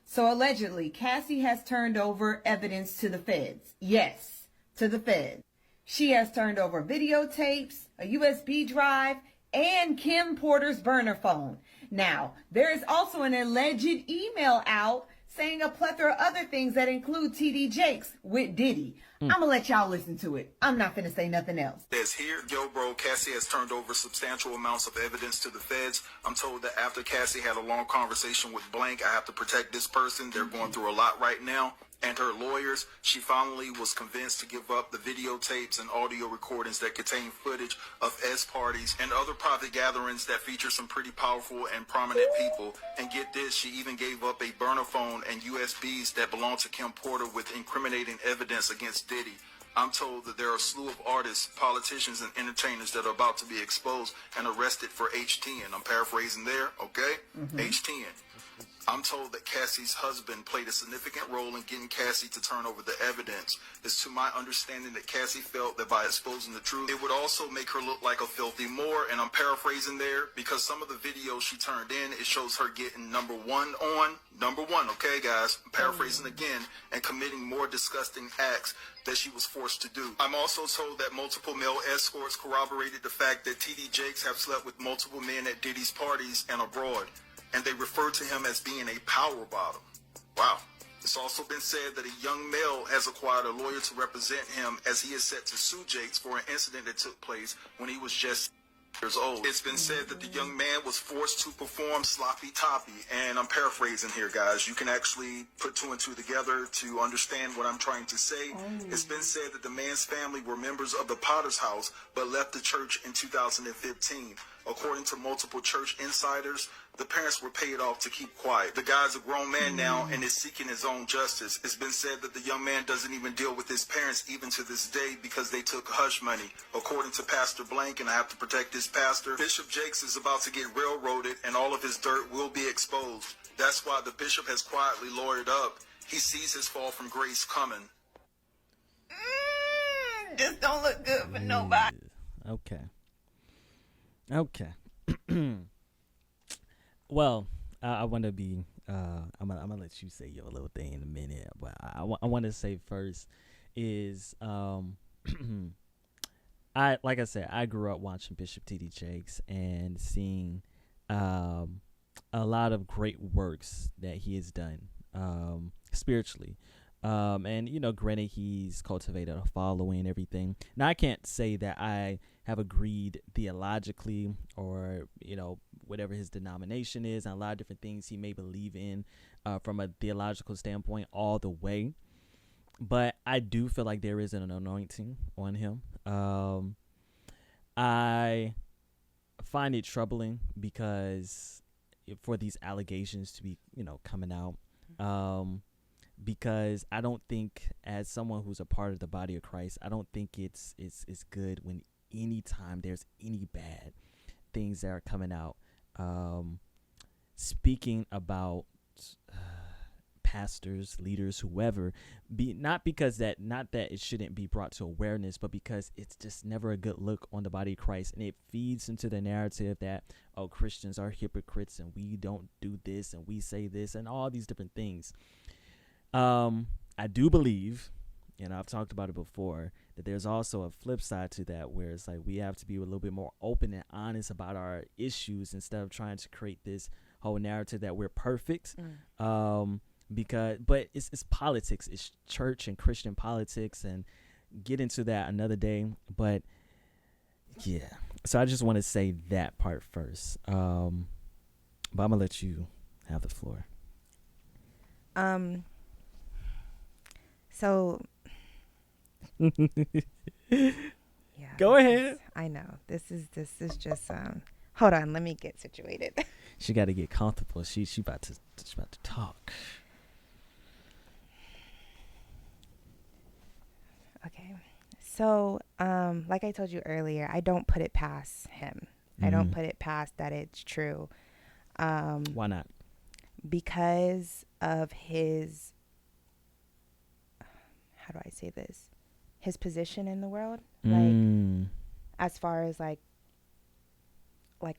So allegedly, Cassie has turned over evidence to the feds. Yes, to the feds. She has turned over videotapes, a USB drive, and Kim Porter's burner phone. Now, there is also an alleged email out saying a plethora of other things that include T.D. Jakes with Diddy. I'm going to let y'all listen to it. I'm not finna say nothing else. Says here, yo, bro, Cassie has turned over substantial amounts of evidence to the feds. I'm told that after Cassie had a long conversation with Blank, I have to protect this person. They're going through a lot right now. And her lawyers, she finally was convinced to give up the videotapes and audio recordings that contain footage of S parties and other private gatherings that feature some pretty powerful and prominent people. And get this, she even gave up a burner phone and USBs that belong to Kim Porter with incriminating evidence against Diddy. I'm told that there are a slew of artists, politicians, and entertainers that are about to be exposed and arrested for H10. I'm paraphrasing there, okay? H10. I'm told that Cassie's husband played a significant role in getting Cassie to turn over the evidence. It's to my understanding that Cassie felt that by exposing the truth, it would also make her look like a filthy Moor, and I'm paraphrasing there, because some of the videos she turned in, it shows her getting number one, okay guys, I'm paraphrasing again, and committing more disgusting acts that she was forced to do. I'm also told that multiple male escorts corroborated the fact that T.D. Jakes have slept with multiple men at Diddy's parties and abroad, and they refer to him as being a power bottom. Wow. It's also been said that a young male has acquired a lawyer to represent him as he is set to sue Jakes for an incident that took place when he was just years old. It's been said that the young man was forced to perform sloppy toppy, and I'm paraphrasing here, guys. You can actually put two and two together to understand what I'm trying to say. It's been said that the man's family were members of the Potter's House, but left the church in 2015. According to multiple church insiders, the parents were paid off to keep quiet. The guy's a grown man now and is seeking his own justice. It's been said that the young man doesn't even deal with his parents even to this day because they took hush money. According to Pastor Blank, and I have to protect this pastor, Bishop Jakes is about to get railroaded and all of his dirt will be exposed. That's why the bishop has quietly lawyered up. He sees his fall from grace coming. Just don't look good for nobody. Okay. Well, I want to be. I'm gonna let you say your little thing in a minute, but I want to say first is like I said, I grew up watching Bishop T.D. Jakes and seeing a lot of great works that he has done spiritually. And granted, he's cultivated a following and everything. Now, I can't say that I have agreed theologically or whatever his denomination is, and a lot of different things he may believe in from a theological standpoint all the way. But I do feel like there is an anointing on him. I find it troubling because for these allegations to be coming out. Because I don't think, as someone who's a part of the body of Christ, I don't think it's good when anytime there's any bad things that are coming out, speaking about pastors, leaders, whoever, not that it shouldn't be brought to awareness, but because it's just never a good look on the body of Christ, and it feeds into the narrative that Christians are hypocrites and we don't do this and we say this and all these different things. I do believe, and I've talked about it before, that there's also a flip side to that where it's like we have to be a little bit more open and honest about our issues instead of trying to create this whole narrative that we're perfect. But it's politics, it's church and Christian politics, and get into that another day. But yeah, so I just want to say that part first. But I'm gonna let you have the floor. So yeah, go ahead. I know this is just hold on, let me get situated. She got to get comfortable. She about to talk. Okay. So, like I told you earlier, I don't put it past him. I don't put it past that it's true. Why not? Because of his, how do I say this? His position in the world. Like, as far as like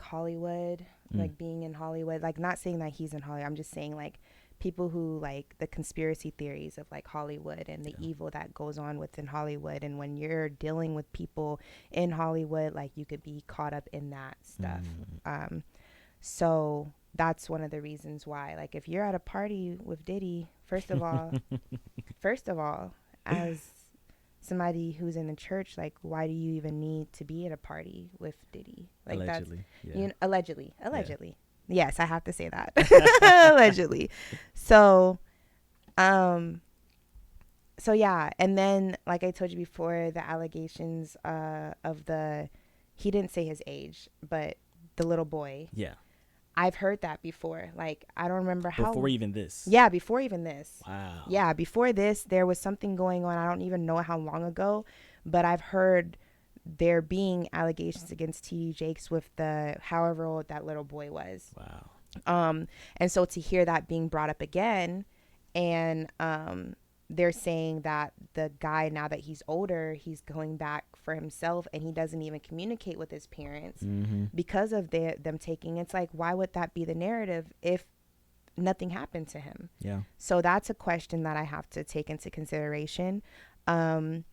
Hollywood, like being in Hollywood, like not saying that he's in Hollywood. I'm just saying like people who like the conspiracy theories of like Hollywood and the evil that goes on within Hollywood. And when you're dealing with people in Hollywood, like you could be caught up in that stuff. So that's one of the reasons why, like if you're at a party with Diddy, first of all, as somebody who's in the church, like why do you even need to be at a party with Diddy? Like Allegedly, that's, yeah. you know, allegedly. Yes, I have to say that. Allegedly. So yeah, and then like I told you before, the allegations of he didn't say his age, but the little boy. Yeah. I've heard that before. Like I don't remember how. Before even this. Yeah, before even this. Wow. Yeah, before this, there was something going on. I don't even know how long ago, but I've heard there being allegations against T.D. Jakes with however old that little boy was. Wow. And so to hear that being brought up again, and they're saying that the guy, now that he's older, he's going back for himself and he doesn't even communicate with his parents because of them taking. It's like, why would that be the narrative if nothing happened to him? Yeah. So that's a question that I have to take into consideration. And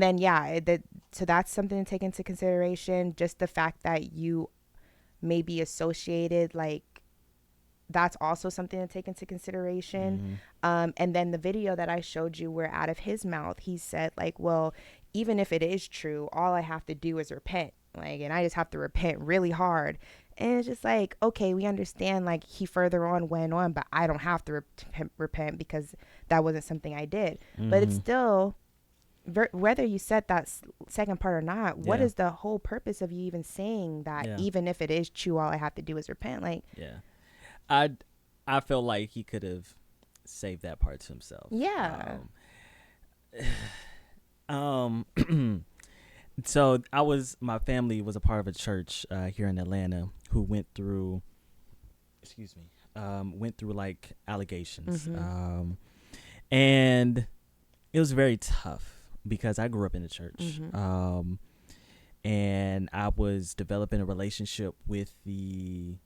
then, yeah, so that's something to take into consideration. Just the fact that you may be associated, like, that's also something to take into consideration. And then the video that I showed you, where out of his mouth, he said, like, well, even if it is true, all I have to do is repent. Like, and I just have to repent really hard. And it's just like, okay, we understand, like, he further on went on, but I don't have to repent because that wasn't something I did. But it's still, whether you said that second part or not, what is the whole purpose of you even saying that? Even if it is true, all I have to do is repent. Like, I feel like he could have saved that part to himself. Yeah. So my family was a part of a church here in Atlanta who went through like allegations. And it was very tough because I grew up in the church. And I was developing a relationship with the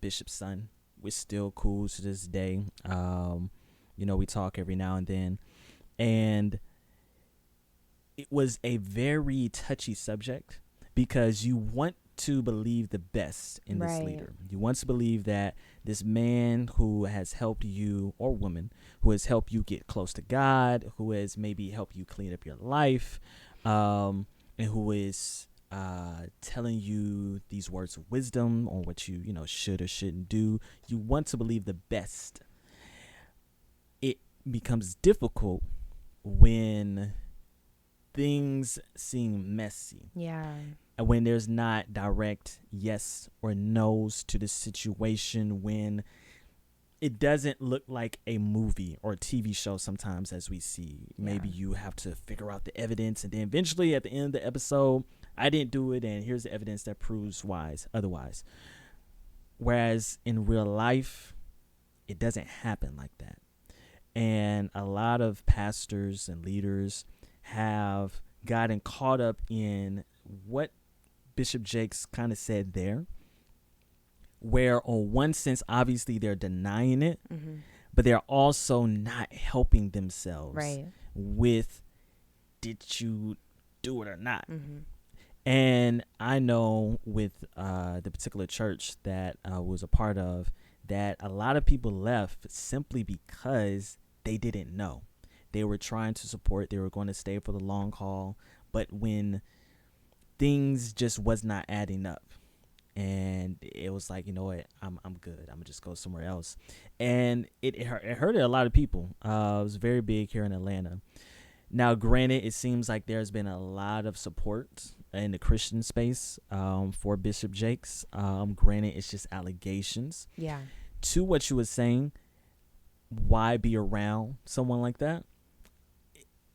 bishop's son. We're still cool to this day. We talk every now and then. And it was a very touchy subject because you want to believe the best in this leader. You want to believe that this man who has helped you, or woman, who has helped you get close to God, who has maybe helped you clean up your life, and who is telling you these words of wisdom on what you should or shouldn't do. You want to believe the best. It becomes difficult when things seem messy. Yeah. And when there's not direct yes or no's to the situation, when it doesn't look like a movie or a TV show sometimes, as we see. Maybe you have to figure out the evidence, and then eventually at the end of the episode, I didn't do it, and here's the evidence that proves otherwise. Whereas in real life, it doesn't happen like that. And a lot of pastors and leaders have gotten caught up in what Bishop Jakes kind of said there, where on one sense, obviously they're denying it, but they're also not helping themselves with, did you do it or not? And I know with the particular church that I was a part of, that a lot of people left simply because they didn't know. They were trying to support, they were going to stay for the long haul, but when things just was not adding up, and it was like, you know what, I'm good, I'm gonna just go somewhere else. And it hurted a lot of people. It was very big here in Atlanta. Now, granted, it seems like there's been a lot of support in the Christian space for Bishop Jakes. Granted, it's just allegations. Yeah. To what you were saying, why be around someone like that?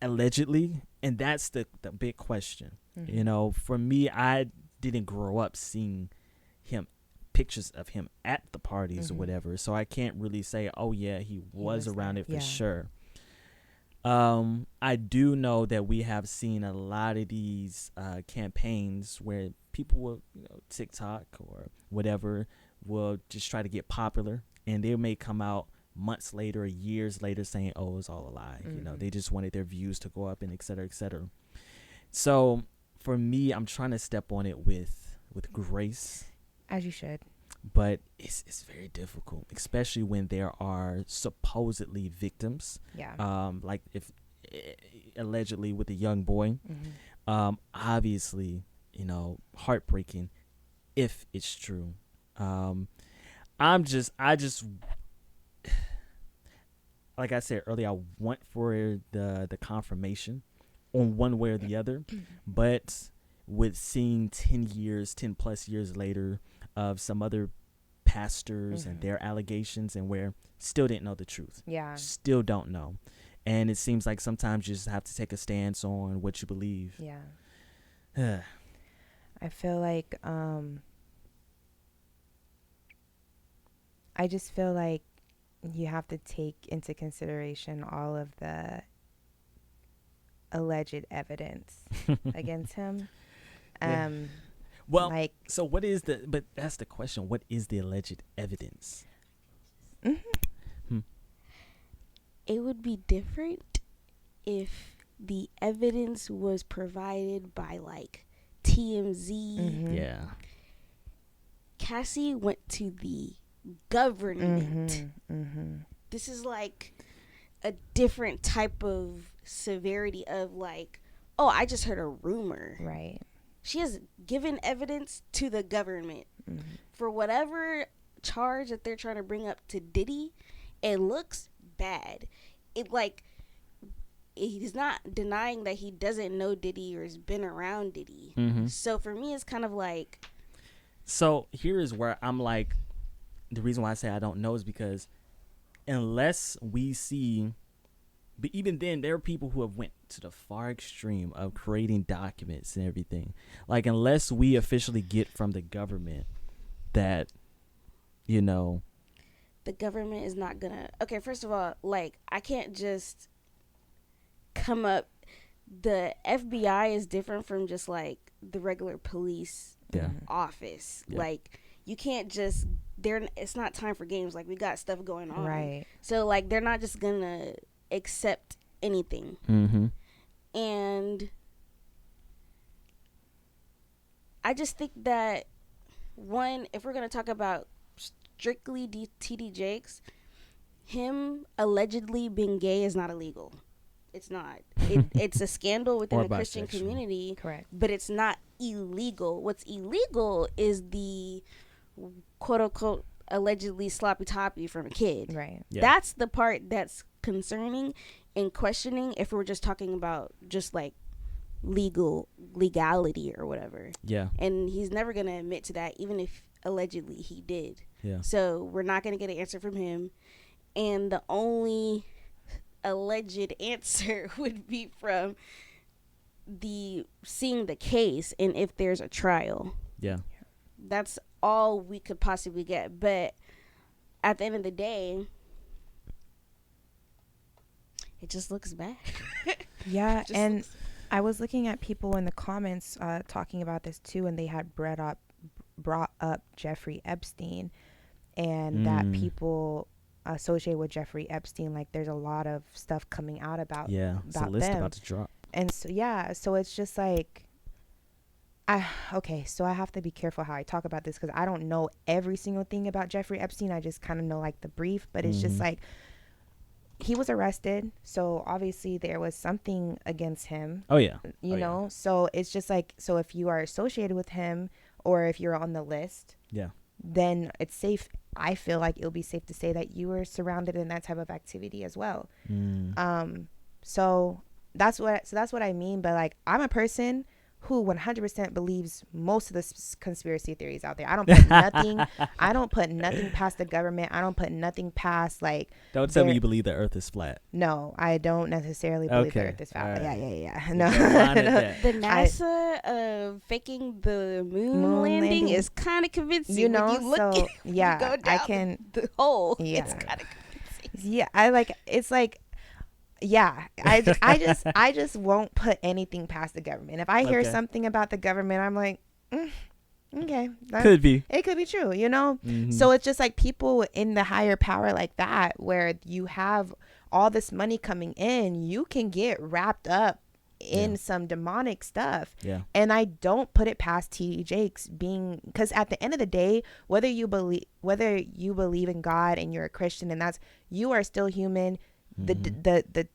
Allegedly, and that's the big question. Mm-hmm. You know, for me, I didn't grow up seeing pictures of him at the parties or whatever, so I can't really say, oh yeah, he was around it for sure. I do know that we have seen a lot of these campaigns where people will, TikTok or whatever, will just try to get popular, and they may come out months later or years later saying, oh, it's all a lie. They just wanted their views to go up and et cetera, et cetera. So for me, I'm trying to step on it with grace. As you should. But it's very difficult, especially when there are supposedly victims. Yeah. Like if allegedly with a young boy. Obviously, heartbreaking if it's true. I just like I said earlier, I want for the confirmation on one way or the other, but with seeing 10 plus years later of some other pastors and their allegations, and where still didn't know the truth. Yeah. Still don't know. And it seems like sometimes you just have to take a stance on what you believe. Yeah. I feel like I just feel like you have to take into consideration all of the alleged evidence against him. Well, so what is but that's the question. What is the alleged evidence? It would be different if the evidence was provided by like TMZ. Yeah. Cassie went to the government. This is like a different type of severity of like, oh, I just heard a rumor. Right. She has given evidence to the government for whatever charge that they're trying to bring up to Diddy. It looks bad. He's not denying that he doesn't know Diddy or has been around Diddy. So for me, it's kind of like. So here is where I'm like, the reason why I say I don't know is because unless we see, but even then, there are people who have went to the far extreme of creating documents and everything. Like, unless we officially get from the government that, the government is not gonna. Okay, first of all, like, I can't just come up. The FBI is different from just like the regular police office. Yeah. Like, you can't just. It's not time for games. Like, we got stuff going on. Right. So like, they're not just gonna accept anything. And I just think that, one, if we're gonna talk about strictly TD Jakes, him allegedly being gay is not illegal. It's not. It's a scandal within the Christian community. Correct. But it's not illegal. What's illegal is the quote unquote allegedly sloppy toppy from a kid. Right. Yeah. That's the part that's concerning and questioning if we're just talking about just like legality or whatever. Yeah. And he's never gonna admit to that, even if allegedly he did. Yeah. So we're not gonna get an answer from him, and the only alleged answer would be from seeing the case and if there's a trial. Yeah. That's all we could possibly get. But at the end of the day, it just looks bad. Yeah. And I was looking at people in the comments talking about this too, and they had brought up Jeffrey Epstein, and that people associated with Jeffrey Epstein, like there's a lot of stuff coming out about it's a list them. About to drop. And so it's just like, so I have to be careful how I talk about this, because I don't know every single thing about Jeffrey Epstein. I just kind of know like the brief, but it's just like, he was arrested, so obviously there was something against him. Oh yeah. You know, so it's just like, so if you are associated with him or if you're on the list, then it's safe. I feel like it'll be safe to say that you were surrounded in that type of activity as well. So that's what I mean. But like, I'm a person who 100% believes most of the conspiracy theories out there. I don't put nothing. I don't put nothing past the government. I don't put nothing past like. Don't tell me you believe the Earth is flat. No, I don't necessarily believe the Earth is flat. Right. Yeah. No. The NASA faking the moon landing is kind of convincing. You know, when you look so yeah, you go down I can the hole. Yeah, It's kind of convincing. Yeah, it's like. Yeah, I just won't put anything past the government. If I hear something about the government, I'm like, okay, could be. It could be true, you know? So it's just like people in the higher power like that, where you have all this money coming in, you can get wrapped up in some demonic stuff. Yeah. And I don't put it past TD Jakes because at the end of the day, whether you believe in God and you're a Christian and you are still human. The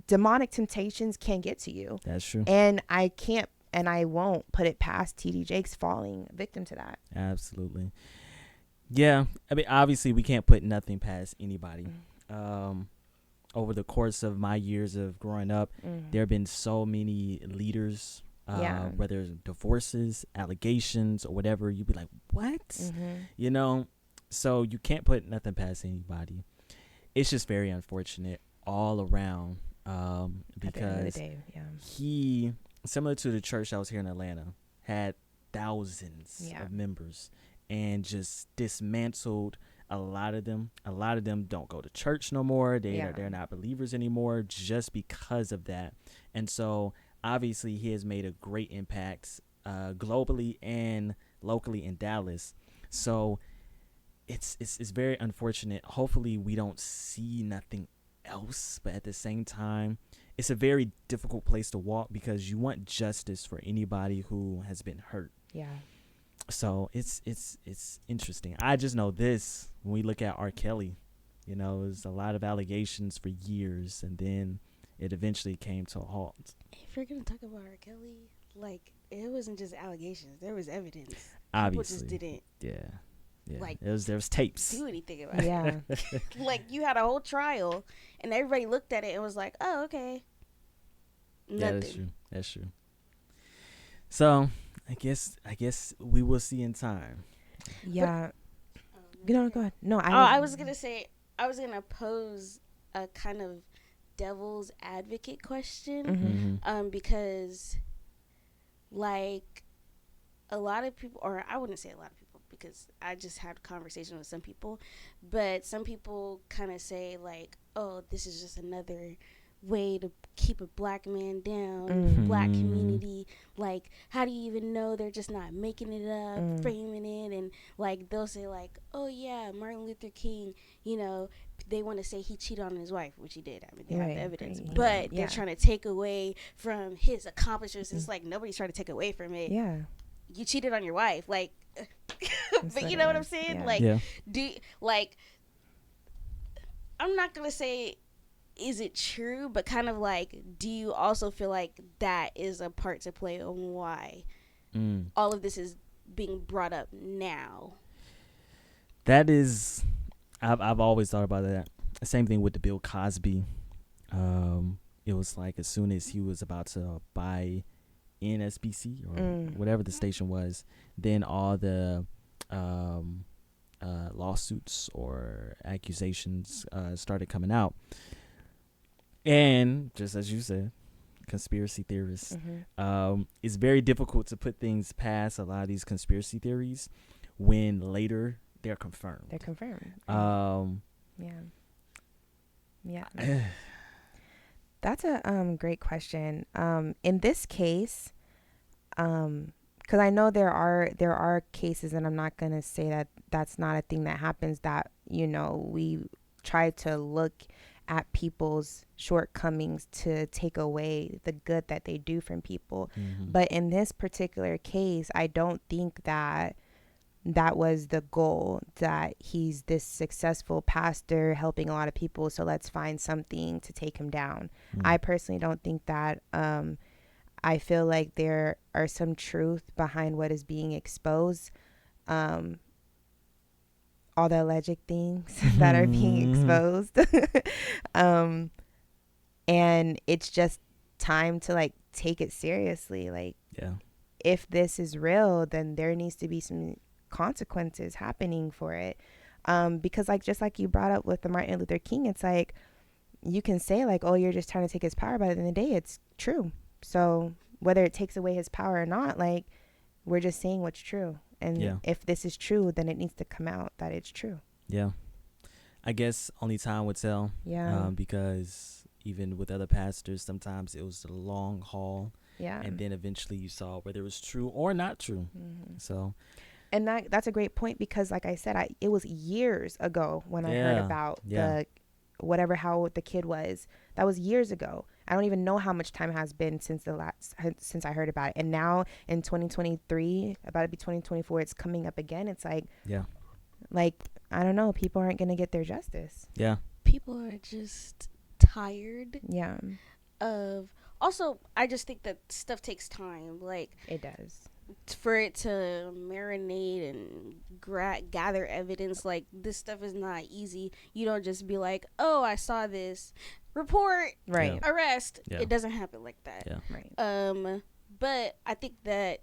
demonic temptations can get to you. That's true. And I can't and I won't put it past TD Jakes falling victim to that. Absolutely. Yeah. I mean, obviously we can't put nothing past anybody. Over the course of my years of growing up, there have been so many leaders, whether it's divorces, allegations, or whatever. You'd be like, what? You know? So you can't put nothing past anybody. It's just very unfortunate all around because he, similar to the church that was here in Atlanta, had thousands of members and just dismantled a lot of them. A lot of them don't go to church no more. They're not believers anymore just because of that. And so obviously he has made a great impact globally and locally in Dallas. So it's very unfortunate. Hopefully we don't see nothing else, but at the same time, it's a very difficult place to walk because you want justice for anybody who has been hurt. Yeah. So it's interesting. I just know this when we look at R. Kelly, you know, there's a lot of allegations for years, and then it eventually came to a halt. If you're gonna talk about R. Kelly, like it wasn't just allegations; there was evidence. Obviously, people just didn't. Yeah. Like there was tapes. Do anything about it? Like you had a whole trial, and everybody looked at it and was like, "Oh, okay." Nothing. That's true. So I guess we will see in time. Yeah. Go ahead. No, I was gonna say I was gonna pose a kind of devil's advocate question, because like a lot of people, or I wouldn't say a lot of people because I just had conversation with some people, but some people kind of say like, oh, this is just another way to keep a black man down, black community. Like, how do you even know they're just not making it up, framing it? And like they'll say like, oh yeah, Martin Luther King, you know, they want to say he cheated on his wife, which he did. I mean, they have the evidence, but they're trying to take away from his accomplishments. It's like nobody's trying to take away from it. Yeah, you cheated on your wife, like, but you know what I'm saying? I'm not gonna say is it true, but kind of like, do you also feel like that is a part to play on why all of this is being brought up now? That is, I've always thought about that. Same thing with the Bill Cosby. It was like as soon as he was about to buy NSBC or whatever the station was, then all the lawsuits or accusations started coming out. And just as you said, conspiracy theorists, it's very difficult to put things past a lot of these conspiracy theories when later they're confirmed. Yeah. That's a great question. In this case, because I know there are cases, and I'm not gonna say that that's not a thing that happens, that, you know, we try to look at people's shortcomings to take away the good that they do from people. But in this particular case, I don't think that was the goal, that he's this successful pastor helping a lot of people, so let's find something to take him down. I personally don't think that. I feel like there are some truth behind what is being exposed. All the alleged things that are being exposed. And it's just time to like take it seriously. Like, Yeah. if this is real, then there needs to be some consequences happening for it. Because like, just like you brought up with the Martin Luther King, it's like, you can say like, oh, you're just trying to take his power, but at the end of the day, it's true. So whether it takes away his power or not, like, we're just saying what's true. And if this is true, then it needs to come out that it's true. Yeah. I guess only time would tell. Yeah. Because even with other pastors, sometimes it was a long haul. Yeah. And then eventually you saw whether it was true or not true. Mm-hmm. So. And that's a great point, because like I said, it was years ago when I heard about how the kid was. That was years ago. I don't even know how much time has been since I heard about it. And now in 2023, about to be 2024, it's coming up again. It's like, like, I don't know, people aren't going to get their justice. Yeah. People are just tired. Yeah. Also, I just think that stuff takes time. Like, it does. For it to marinate and gather evidence, like, this stuff is not easy. You don't just be like, oh, I saw this, report, arrest. It doesn't happen like that. Right. But I think that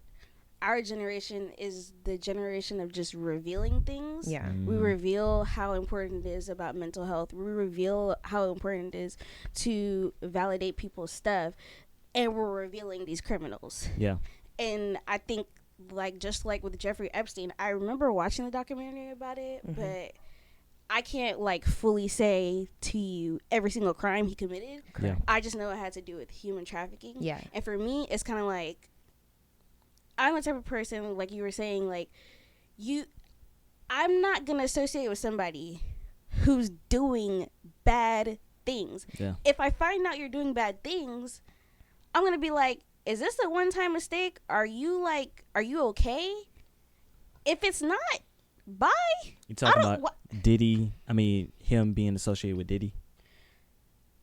our generation is the generation of just revealing things. Yeah. We reveal how important it is about mental health. We reveal how important it is to validate people's stuff, and we're revealing these criminals. Yeah. And I think, like, just like with Jeffrey Epstein, I remember watching the documentary about it, but I can't, like, fully say to you every single crime he committed. Yeah. I just know it had to do with human trafficking. Yeah. And for me, it's kind of like, I'm the type of person, like you were saying, like, I'm not going to associate with somebody who's doing bad things. Yeah. If I find out you're doing bad things, I'm going to be like, is this a one-time mistake? Are you okay? If it's not, bye. You talking about Diddy? I mean, him being associated with Diddy?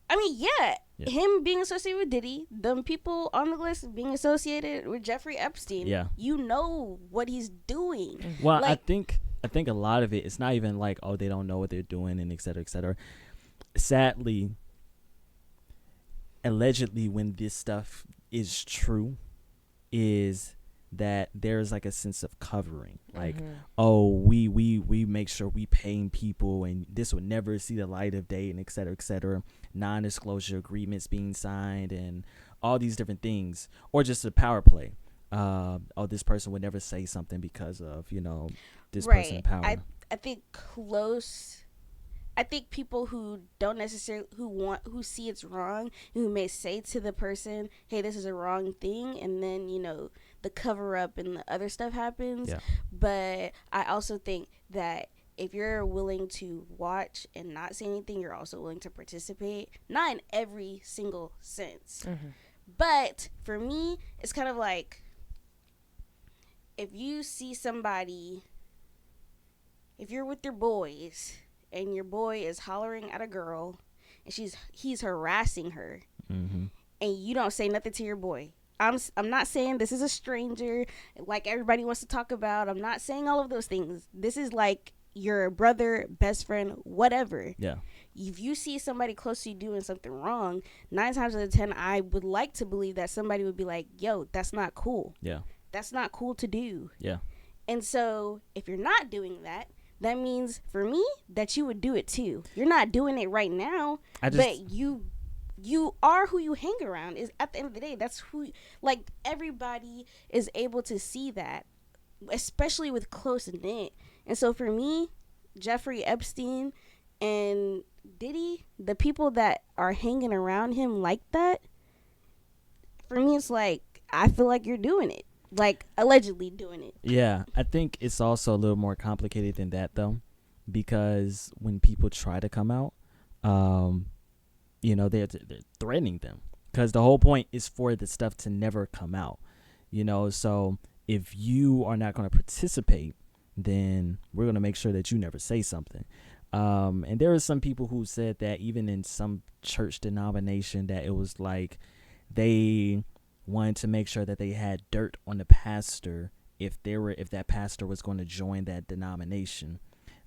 I mean, yeah, him being associated with Diddy, the people on the list being associated with Jeffrey Epstein. Yeah. You know what he's doing. Well, like, I think a lot of it's not even like, oh, they don't know what they're doing and et cetera, et cetera. Sadly, allegedly, when this stuff is true, is that there's like a sense of covering, like, oh, we make sure we paying people, and this would never see the light of day, and et cetera, non-disclosure agreements being signed, and all these different things, or just a power play. Oh, this person would never say something because of, this person in power. I think people who don't necessarily who see it's wrong, who may say to the person, hey, this is a wrong thing, and then the cover up and the other stuff happens. But I also think that if you're willing to watch and not say anything, you're also willing to participate, not in every single sense. But for me, it's kind of like, if you see somebody, if you're with your boys and your boy is hollering at a girl and he's harassing her, and you don't say nothing to your boy. I'm not saying this is a stranger like everybody wants to talk about. I'm not saying all of those things. This is like your brother, best friend, whatever. Yeah. If you see somebody close to you doing something wrong, 9 times out of 10, I would like to believe that somebody would be like, yo, that's not cool. Yeah. That's not cool to do. Yeah. And so if you're not doing that, that means for me that you would do it too. You're not doing it right now, but you are who you hang around. Is at the end of the day, that's who, like, everybody is able to see that, especially with close knit. And so for me, Jeffrey Epstein and Diddy, the people that are hanging around him like that, for me, it's like, I feel like you're doing it. Like, allegedly doing it. Yeah, I think it's also a little more complicated than that, though, because when people try to come out, they're threatening them, because the whole point is for the stuff to never come out, so if you are not going to participate, then we're going to make sure that you never say something. And there are some people who said that even in some church denomination, that it was like they wanted to make sure that they had dirt on the pastor if that pastor was going to join that denomination.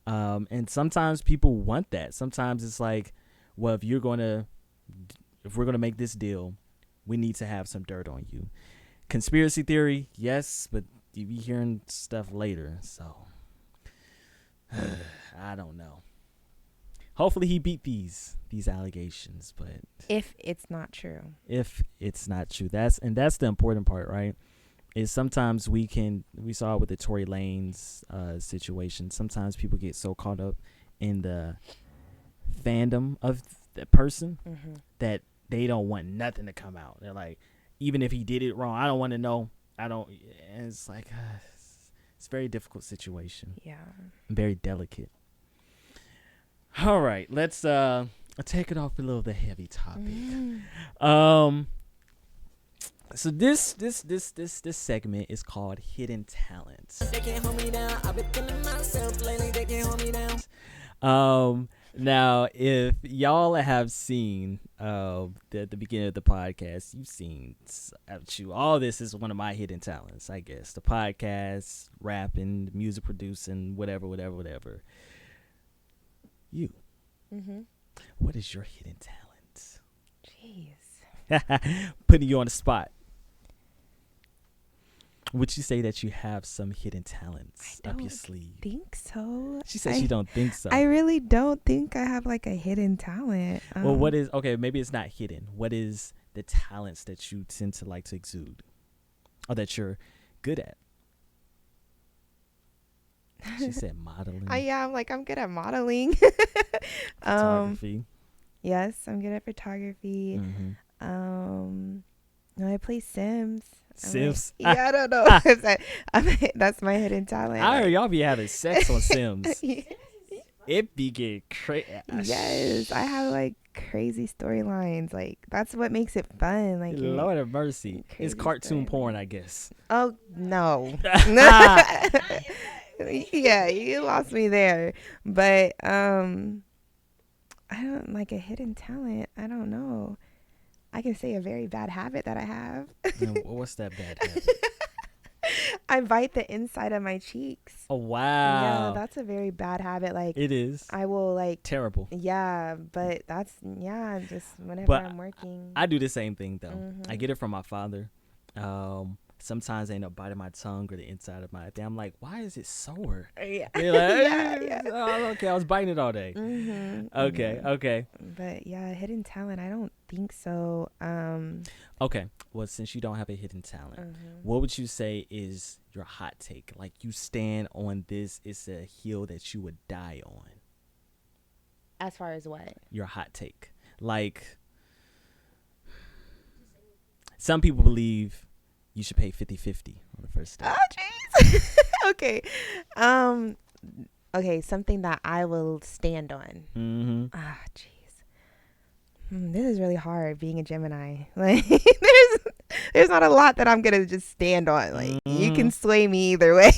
And sometimes people want that. Sometimes it's like, well, if we're going to make this deal, we need to have some dirt on you. Conspiracy theory, yes, but you be hearing stuff later, so I don't know. Hopefully he beat these allegations, but If it's not true. if it's not true, that's the important part, right? Is sometimes we saw it with the Tory Lanez situation. Sometimes people get so caught up in the fandom of the person that they don't want nothing to come out. They're like, even if he did it wrong, I don't want to know. And it's like it's a very difficult situation. Yeah. Very delicate. All right, let's take it off a little the heavy topic. So this segment is called Hidden Talents. They can't hold me down. I've been feeling myself lately. They can't hold me down. Now, if y'all have seen the beginning of the podcast, you've seen all this is one of my hidden talents, I guess. The podcast, rapping, music producing, whatever. You. What is your hidden talent? Jeez. Putting you on the spot. Would you say that you have some hidden talents up your sleeve? I think so. She said she don't think so. I really don't think I have like a hidden talent. Well, what is, okay, maybe it's not hidden. What is the talents that you tend to like to exude or that you're good at? She said modeling. Yeah, I'm good at modeling. Photography. Yes, I'm good at photography. I play Sims. Sims? Yeah, I don't know. That's my hidden talent. I heard y'all be having sex on Sims. It be getting crazy. Yes, I have like crazy storylines. Like that's what makes it fun. Like Lord have mercy. It's cartoon porn, I guess. Oh no. Yeah, you lost me there. But I don't like a hidden talent. I don't know. I can say a very bad habit that I have. What's that bad habit? I bite the inside of my cheeks. Oh, wow. Yeah, that's a very bad habit. Like it is. I will like terrible. Yeah, but that's just whenever I'm working. I do the same thing though. I get it from my father. Sometimes I end up biting my tongue or the inside of my thing. I'm like, why is it sore? Yeah. They're like, Yeah. Oh, okay, I was biting it all day. Okay. But yeah, hidden talent, I don't think so. Okay, well, since you don't have a hidden talent, what would you say is your hot take? Like you stand on this, it's a hill that you would die on. As far as what? Your hot take. Like some people believe you should pay 50-50 on the first date. Oh, jeez. Okay. Okay, something that I will stand on. Jeez. This is really hard being a Gemini. Like there's not a lot that I'm gonna just stand on. Like you can sway me either way.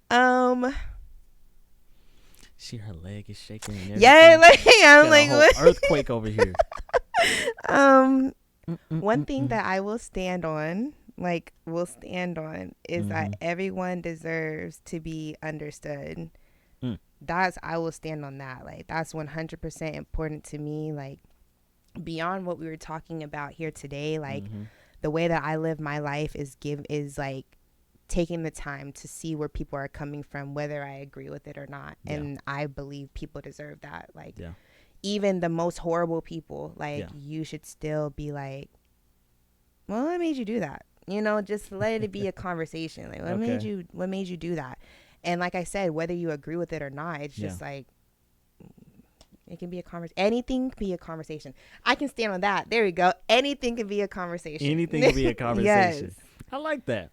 Her leg is shaking and everything. Yeah, like I'm like what? Earthquake over here. One thing that I will stand on is that everyone deserves to be understood. I will stand on that. Like that's 100% important to me. Like beyond what we were talking about here today, like the way that I live my life is like taking the time to see where people are coming from, whether I agree with it or not. And I believe people deserve that. Like even the most horrible people, like you should still be like, well, what made you do that? You know, just let it be a conversation. Like what made you do that? And like I said, whether you agree with it or not, it's just like it can be a conversation. Anything can be a conversation. I can stand on that. There we go. Anything can be a conversation. Anything can be a conversation. Yes. I like that.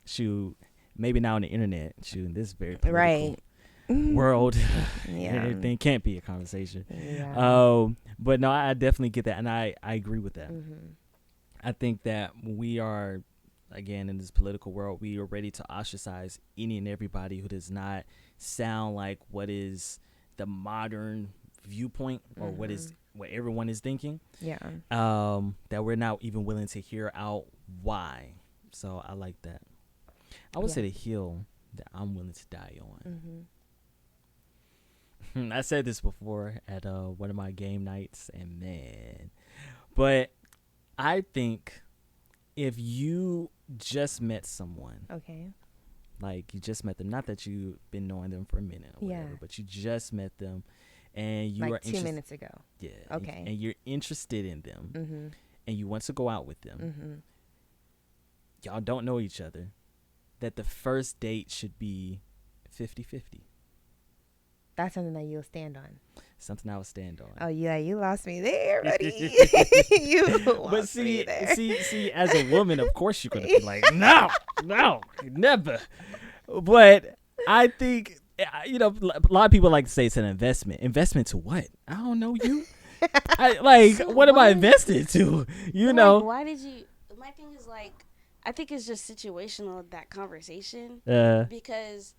Shoot, maybe now on the internet, shoot, this is very political world. Everything can't be a conversation. But no, I definitely get that, and I agree with that. I think that we are, again, in this political world, we are ready to ostracize any and everybody who does not sound like what is the modern viewpoint or what everyone is thinking. That we're not even willing to hear out why. So I like that. I would say the hill that I'm willing to die on. I said this before at one of my game nights, and man, but I think if you just met someone, Okay. like you just met them, not that you've been knowing them for a minute or whatever, but you just met them and you like are 2 minutes ago. Yeah. Okay. And you're interested in them Mm-hmm. and you want to go out with them. Mm-hmm. Y'all don't know each other. That the first date should be 50-50. That's something that you'll stand on. Something I would stand on. Oh yeah, you lost me there, buddy. You lost me there. see, as a woman, of course you're gonna be like, no, never. But I think, a lot of people like to say it's an investment. Investment to what? I don't know you. What am I invested to? Why did you? My thing is I think it's just situational, that conversation. Because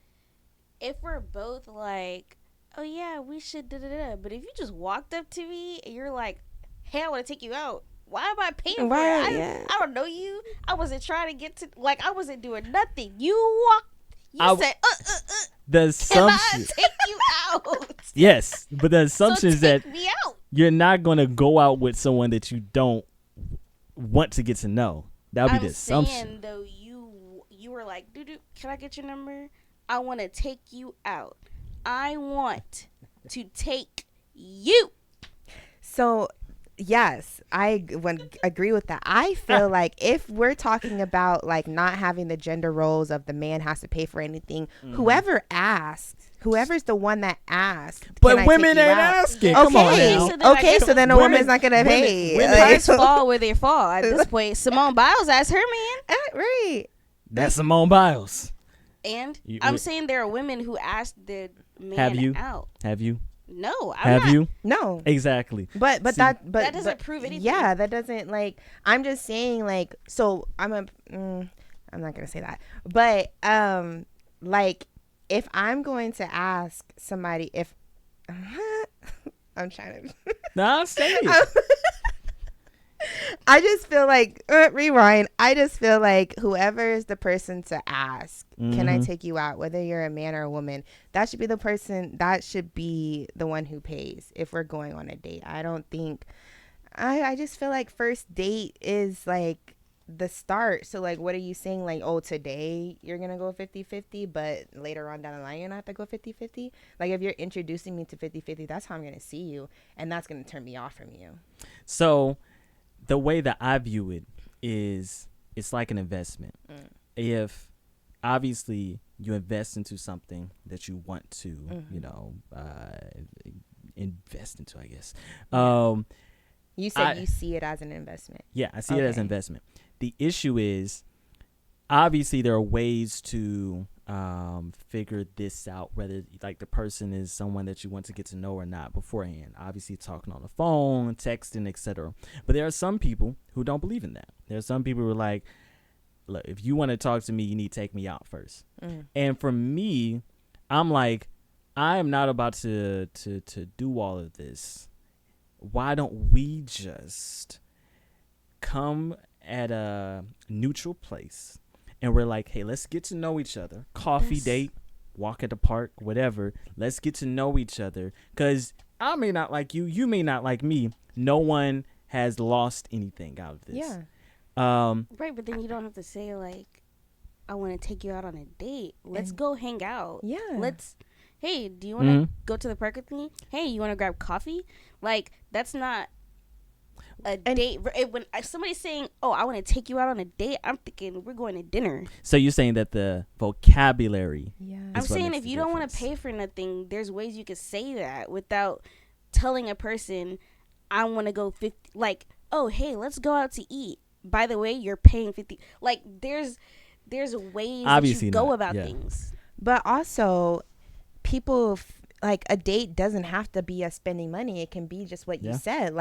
if we're both like, oh yeah, we should da-da-da, but if you just walked up to me and you're like, hey, I want to take you out, why am I paying for it? I don't know you. I wasn't trying to get to, I wasn't doing nothing. You said, the assumption. Can I take you out? Yes, but the assumption is that me out. You're not going to go out with someone that you don't want to get to know. That would be the assumption. I'm saying, though, you were like, dude, can I get your number? I want to take you out. I want to take you. So, yes, I agree with that. I feel like if we're talking about not having the gender roles of the man has to pay for anything, whoever's the one that asked. But women ain't asking. Come on now. So then a woman's not gonna pay. Women fall where they fall at this point. Simone Biles asked her man. Right. That's Simone Biles. And I'm saying there are women who asked the man out. Have you? No, Have you? No. Exactly. But that doesn't prove anything. Yeah, that doesn't I'm just saying so I'm not gonna say that. But if I'm going to ask somebody if I'm trying to Nah, say it. I just feel rewind. I just feel like whoever is the person to ask, can I take you out, whether you're a man or a woman, that should be the person, that should be the one who pays if we're going on a date. I don't think, I just feel like first date is the start. So what are you saying? Today you're going to go 50-50, but later on down the line, you're going to have to go 50-50. If you're introducing me to 50-50, that's how I'm going to see you. And that's going to turn me off from you. So the way that I view it is it's like an investment. If obviously you invest into something that you want to, invest into, I guess. You said you see it as an investment. Yeah, I see it as an investment. The issue is obviously there are ways to figure this out, whether the person is someone that you want to get to know or not beforehand. Obviously talking on the phone, texting, etc. But there are some people who don't believe in that. There are some people who are like, look, if you want to talk to me, you need to take me out first. And for me, I'm like, I am not about to do all of this. Why don't we just come at a neutral place and we're like, hey, let's get to know each other. Coffee date, walk at the park, whatever. Let's get to know each other. Because I may not like you. You may not like me. No one has lost anything out of this. Yeah. Right, but then you don't have to say I want to take you out on a date. Let's go hang out. Yeah. Hey, do you want to go to the park with me? Hey, you want to grab coffee? That's not a date. When somebody's saying, oh, I want to take you out on a date, I'm thinking we're going to dinner. So you're saying that the vocabulary. Yeah. I'm saying if you don't want to pay for nothing, there's ways you could say that without telling a person, I want to go 50. Oh, hey, let's go out to eat. By the way, you're paying 50. There's ways obviously that you go about things. But also, people a date doesn't have to be us spending money. It can be just what you said.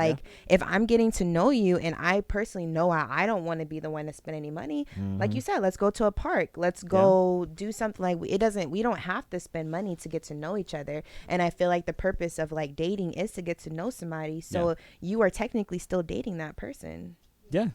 If I'm getting to know you and I personally know I don't want to be the one to spend any money, like you said, let's go to a park. Let's go do something. We don't have to spend money to get to know each other. And I feel like the purpose of dating is to get to know somebody. So you are technically still dating that person. Yeah.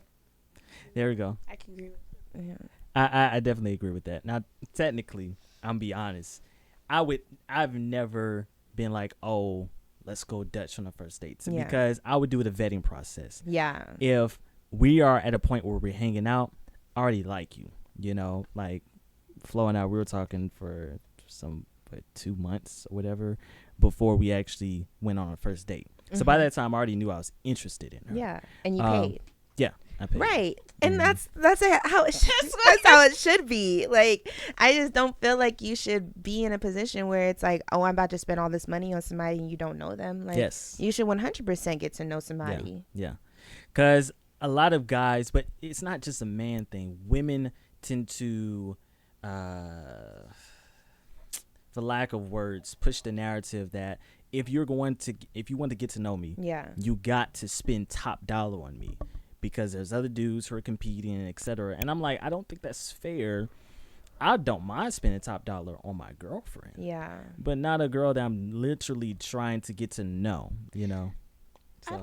There we go. I can agree with that. I definitely agree with that. Now, technically, I'm be honest. I've never been like, oh, let's go Dutch on the first date. Because I would do the vetting process. Yeah. If we are at a point where we're hanging out. I already like you, you know, like Flo and I, we were talking for 2 months or whatever before we actually went on our first date. So by that time, I already knew I was interested in her. Yeah, and you paid. Yeah, I paid. Right, and that's how it that's how it should be. Like, I just don't feel like you should be in a position where it's like, oh, I'm about to spend all this money on somebody and you don't know them. Like, yes, you should 100% get to know somebody. Yeah, because a lot of guys, but it's not just a man thing. Women tend to, for lack of words, push the narrative that if you want to get to know me, you got to spend top dollar on me because there's other dudes who are competing, etc. And I'm like, I don't think that's fair. I don't mind spending top dollar on my girlfriend. Yeah. But not a girl that I'm literally trying to get to know, you know. So.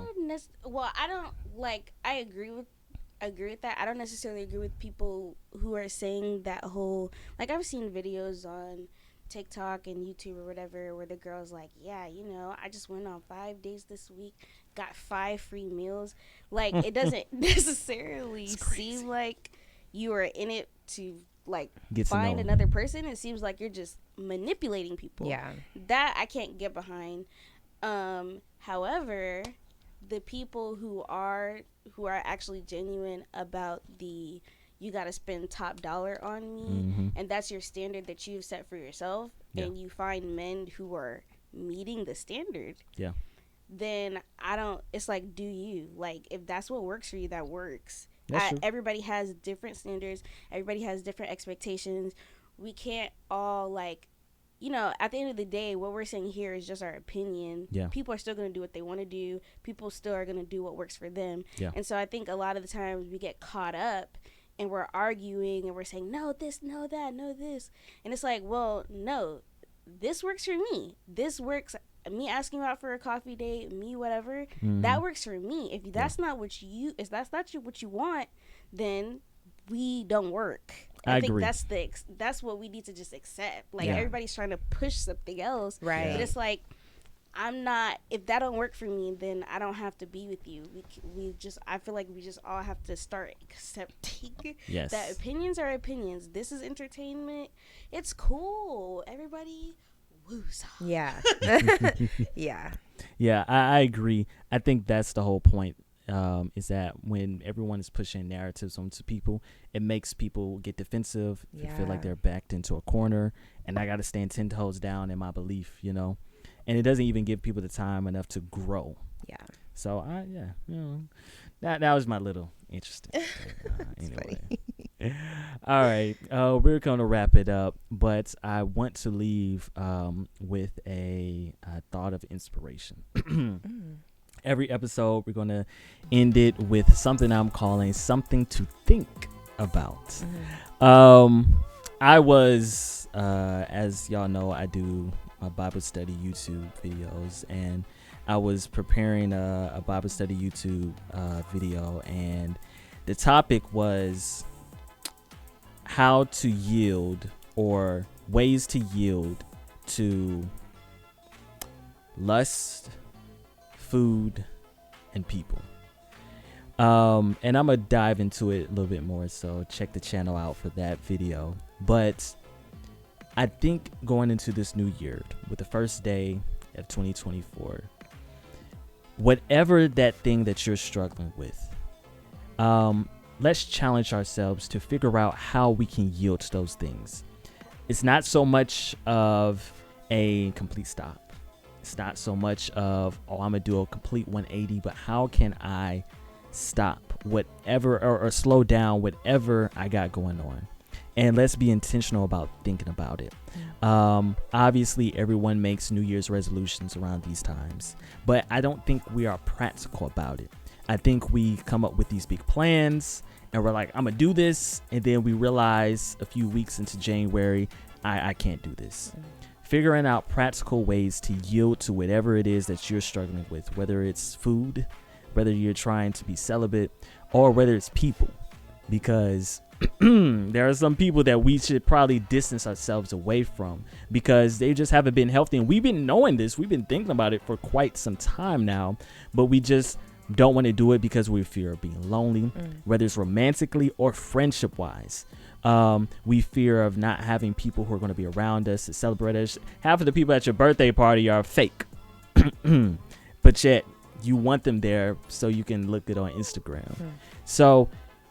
I agree with that. I don't necessarily agree with people who are saying that whole, like, I've seen videos on TikTok and YouTube or whatever where the girl's like, yeah, you know, I just went on 5 days this week, got 5 free meals. Like, it doesn't necessarily seem like you are in it to like find another person. It seems like you're just manipulating people. Yeah, that I can't get behind. However, the people who are actually genuine about the you got to spend top dollar on me, and that's your standard that you've set for yourself, and you find men who are meeting the standard, then it's like, do you, like, if that's what works for you, that works. Everybody has different standards, everybody has different expectations. We can't all, like, you know, at the end of the day, what we're saying here is just our opinion. People are still going to do what they want to do. People still are going to do what works for them. And so I think a lot of the times we get caught up and we're arguing and we're saying, no, this, no, that, no, this. And it's like, well, no, this works for me. This works. Me asking you out for a coffee date, me whatever, that works for me. If that's not what you want, then we don't work. I think agree. That's what we need to just accept. Like, everybody's trying to push something else, right? But it's like, I'm not. If that don't work for me, then I don't have to be with you. I feel like we just all have to start accepting that opinions are opinions. This is entertainment. It's cool. Everybody woos. Yeah. Yeah, I agree. I think that's the whole point. Is that when everyone is pushing narratives onto people, it makes people get defensive, feel like they're backed into a corner, and I got to stand 10 toes down in my belief, you know, and it doesn't even give people the time enough to grow. So that was my little interesting. Anyway, all right, we're gonna wrap it up, but I want to leave with a thought of inspiration. Every episode, we're going to end it with something I'm calling something to think about. I was, as y'all know, I do my Bible study YouTube videos, and I was preparing a Bible study YouTube video, and the topic was how to yield, or ways to yield to lust, food, and people. And I'm gonna dive into it a little bit more, so check the channel out for that video. But I think going into this new year, with the first day of 2024, whatever that thing that you're struggling with, let's challenge ourselves to figure out how we can yield to those things. It's not so much of a complete stop. It's not so much of, oh, I'm going to do a complete 180, but how can I stop whatever or slow down whatever I got going on? And let's be intentional about thinking about it. Obviously, everyone makes New Year's resolutions around these times, but I don't think we are practical about it. I think we come up with these big plans and we're like, I'm going to do this. And then we realize a few weeks into January, I can't do this. Figuring out practical ways to yield to whatever it is that you're struggling with, whether it's food, whether you're trying to be celibate, or whether it's people, because there are some people that we should probably distance ourselves away from because they just haven't been healthy. And we've been knowing this. We've been thinking about it for quite some time now, but we just don't want to do it because we fear of being lonely, whether it's romantically or friendship wise. We fear of not having people who are going to be around us to celebrate us. Half of the people at your birthday party are fake, but yet you want them there so you can look good on Instagram. So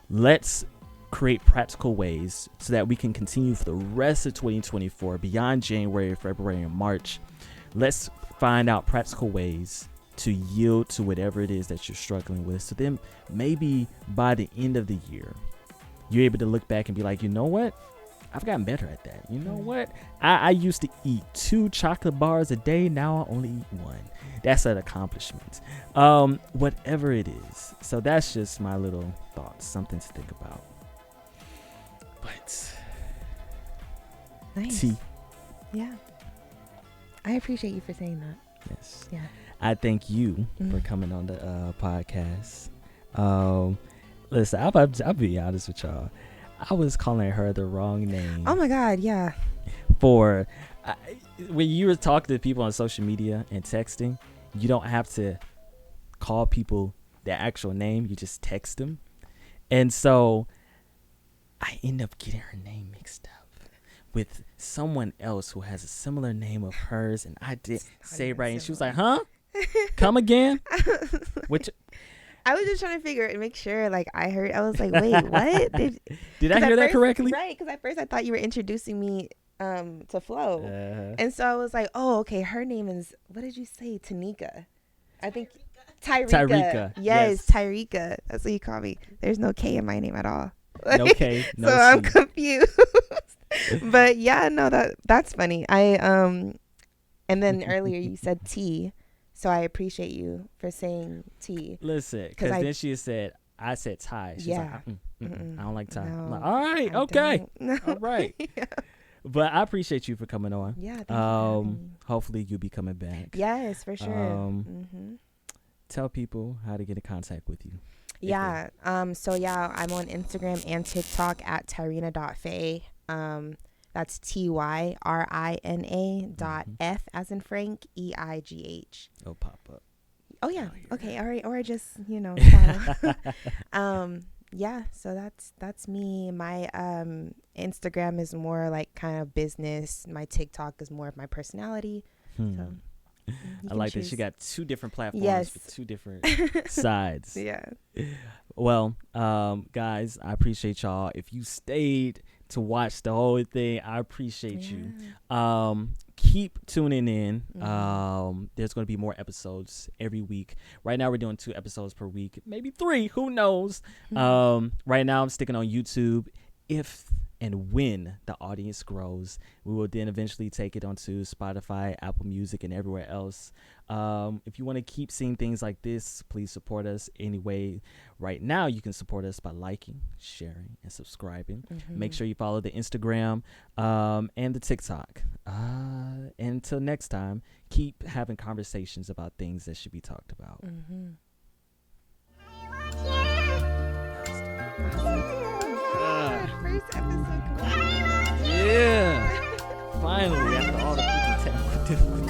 let's create practical ways so that we can continue for the rest of 2024 beyond January, February, and March. Let's find out practical ways to yield to whatever it is that you're struggling with. So then maybe by the end of the year, you're able to look back and be like, you know what? I've gotten better at that. You know what? I used to eat 2 chocolate bars a day. Now I only eat 1. That's an accomplishment. Whatever it is. So that's just my little thoughts, something to think about. But nice. T. Yeah. I appreciate you for saying that. Yes. Yeah. I thank you for coming on the podcast. Listen, I'll be honest with y'all. I was calling her the wrong name. Oh my God, yeah. When you were talking to people on social media and texting, you don't have to call people their actual name. You just text them. And so I end up getting her name mixed up with someone else who has a similar name of hers. And I did say right. And she was like, huh? Come again? Which I was just trying to figure and make sure, like, I heard. I was like, wait, what? Did I hear that correctly? Right, because at first I thought you were introducing me to Flo. And so I was like, oh, okay, her name is, what did you say? Tanika. I think Tyrika. Yes, Tyrika. That's what you call me. There's no K in my name at all. No K, no so C. I'm confused. But yeah, no, that's funny. And then earlier you said T. So I appreciate you for saying T. Listen, because then she said, I said Ty. She's like, I don't like Ty. No, I'm like, all right, okay. No. All right. Yeah. But I appreciate you for coming on. Yeah, thank you for having me. Hopefully you'll be coming back. Yes, for sure. Tell people how to get in contact with you. Yeah. So yeah, I'm on Instagram and TikTok at Tyrina.Faye. That's TYRINA.F as in Frank, EIGH. It'll pop up. Oh yeah. Okay. All right. Or just, follow. Yeah. So that's me. My Instagram is more like kind of business. My TikTok is more of my personality. So I like that she got 2 different platforms with 2 different sides. Yeah. Well, guys, I appreciate y'all. If you stayed to watch the whole thing, I appreciate you. Keep tuning in. There's going to be more episodes every week. Right now we're doing 2 episodes per week, maybe 3, who knows. Right now I'm sticking on YouTube. If and when the audience grows, we will then eventually take it onto Spotify, Apple Music, and everywhere else. If you want to keep seeing things like this, please support us anyway. Right now, you can support us by liking, sharing, and subscribing. Make sure you follow the Instagram and the TikTok. Until next time, keep having conversations about things that should be talked about. First episode. Yeah. Finally, after all the people technical difficulties.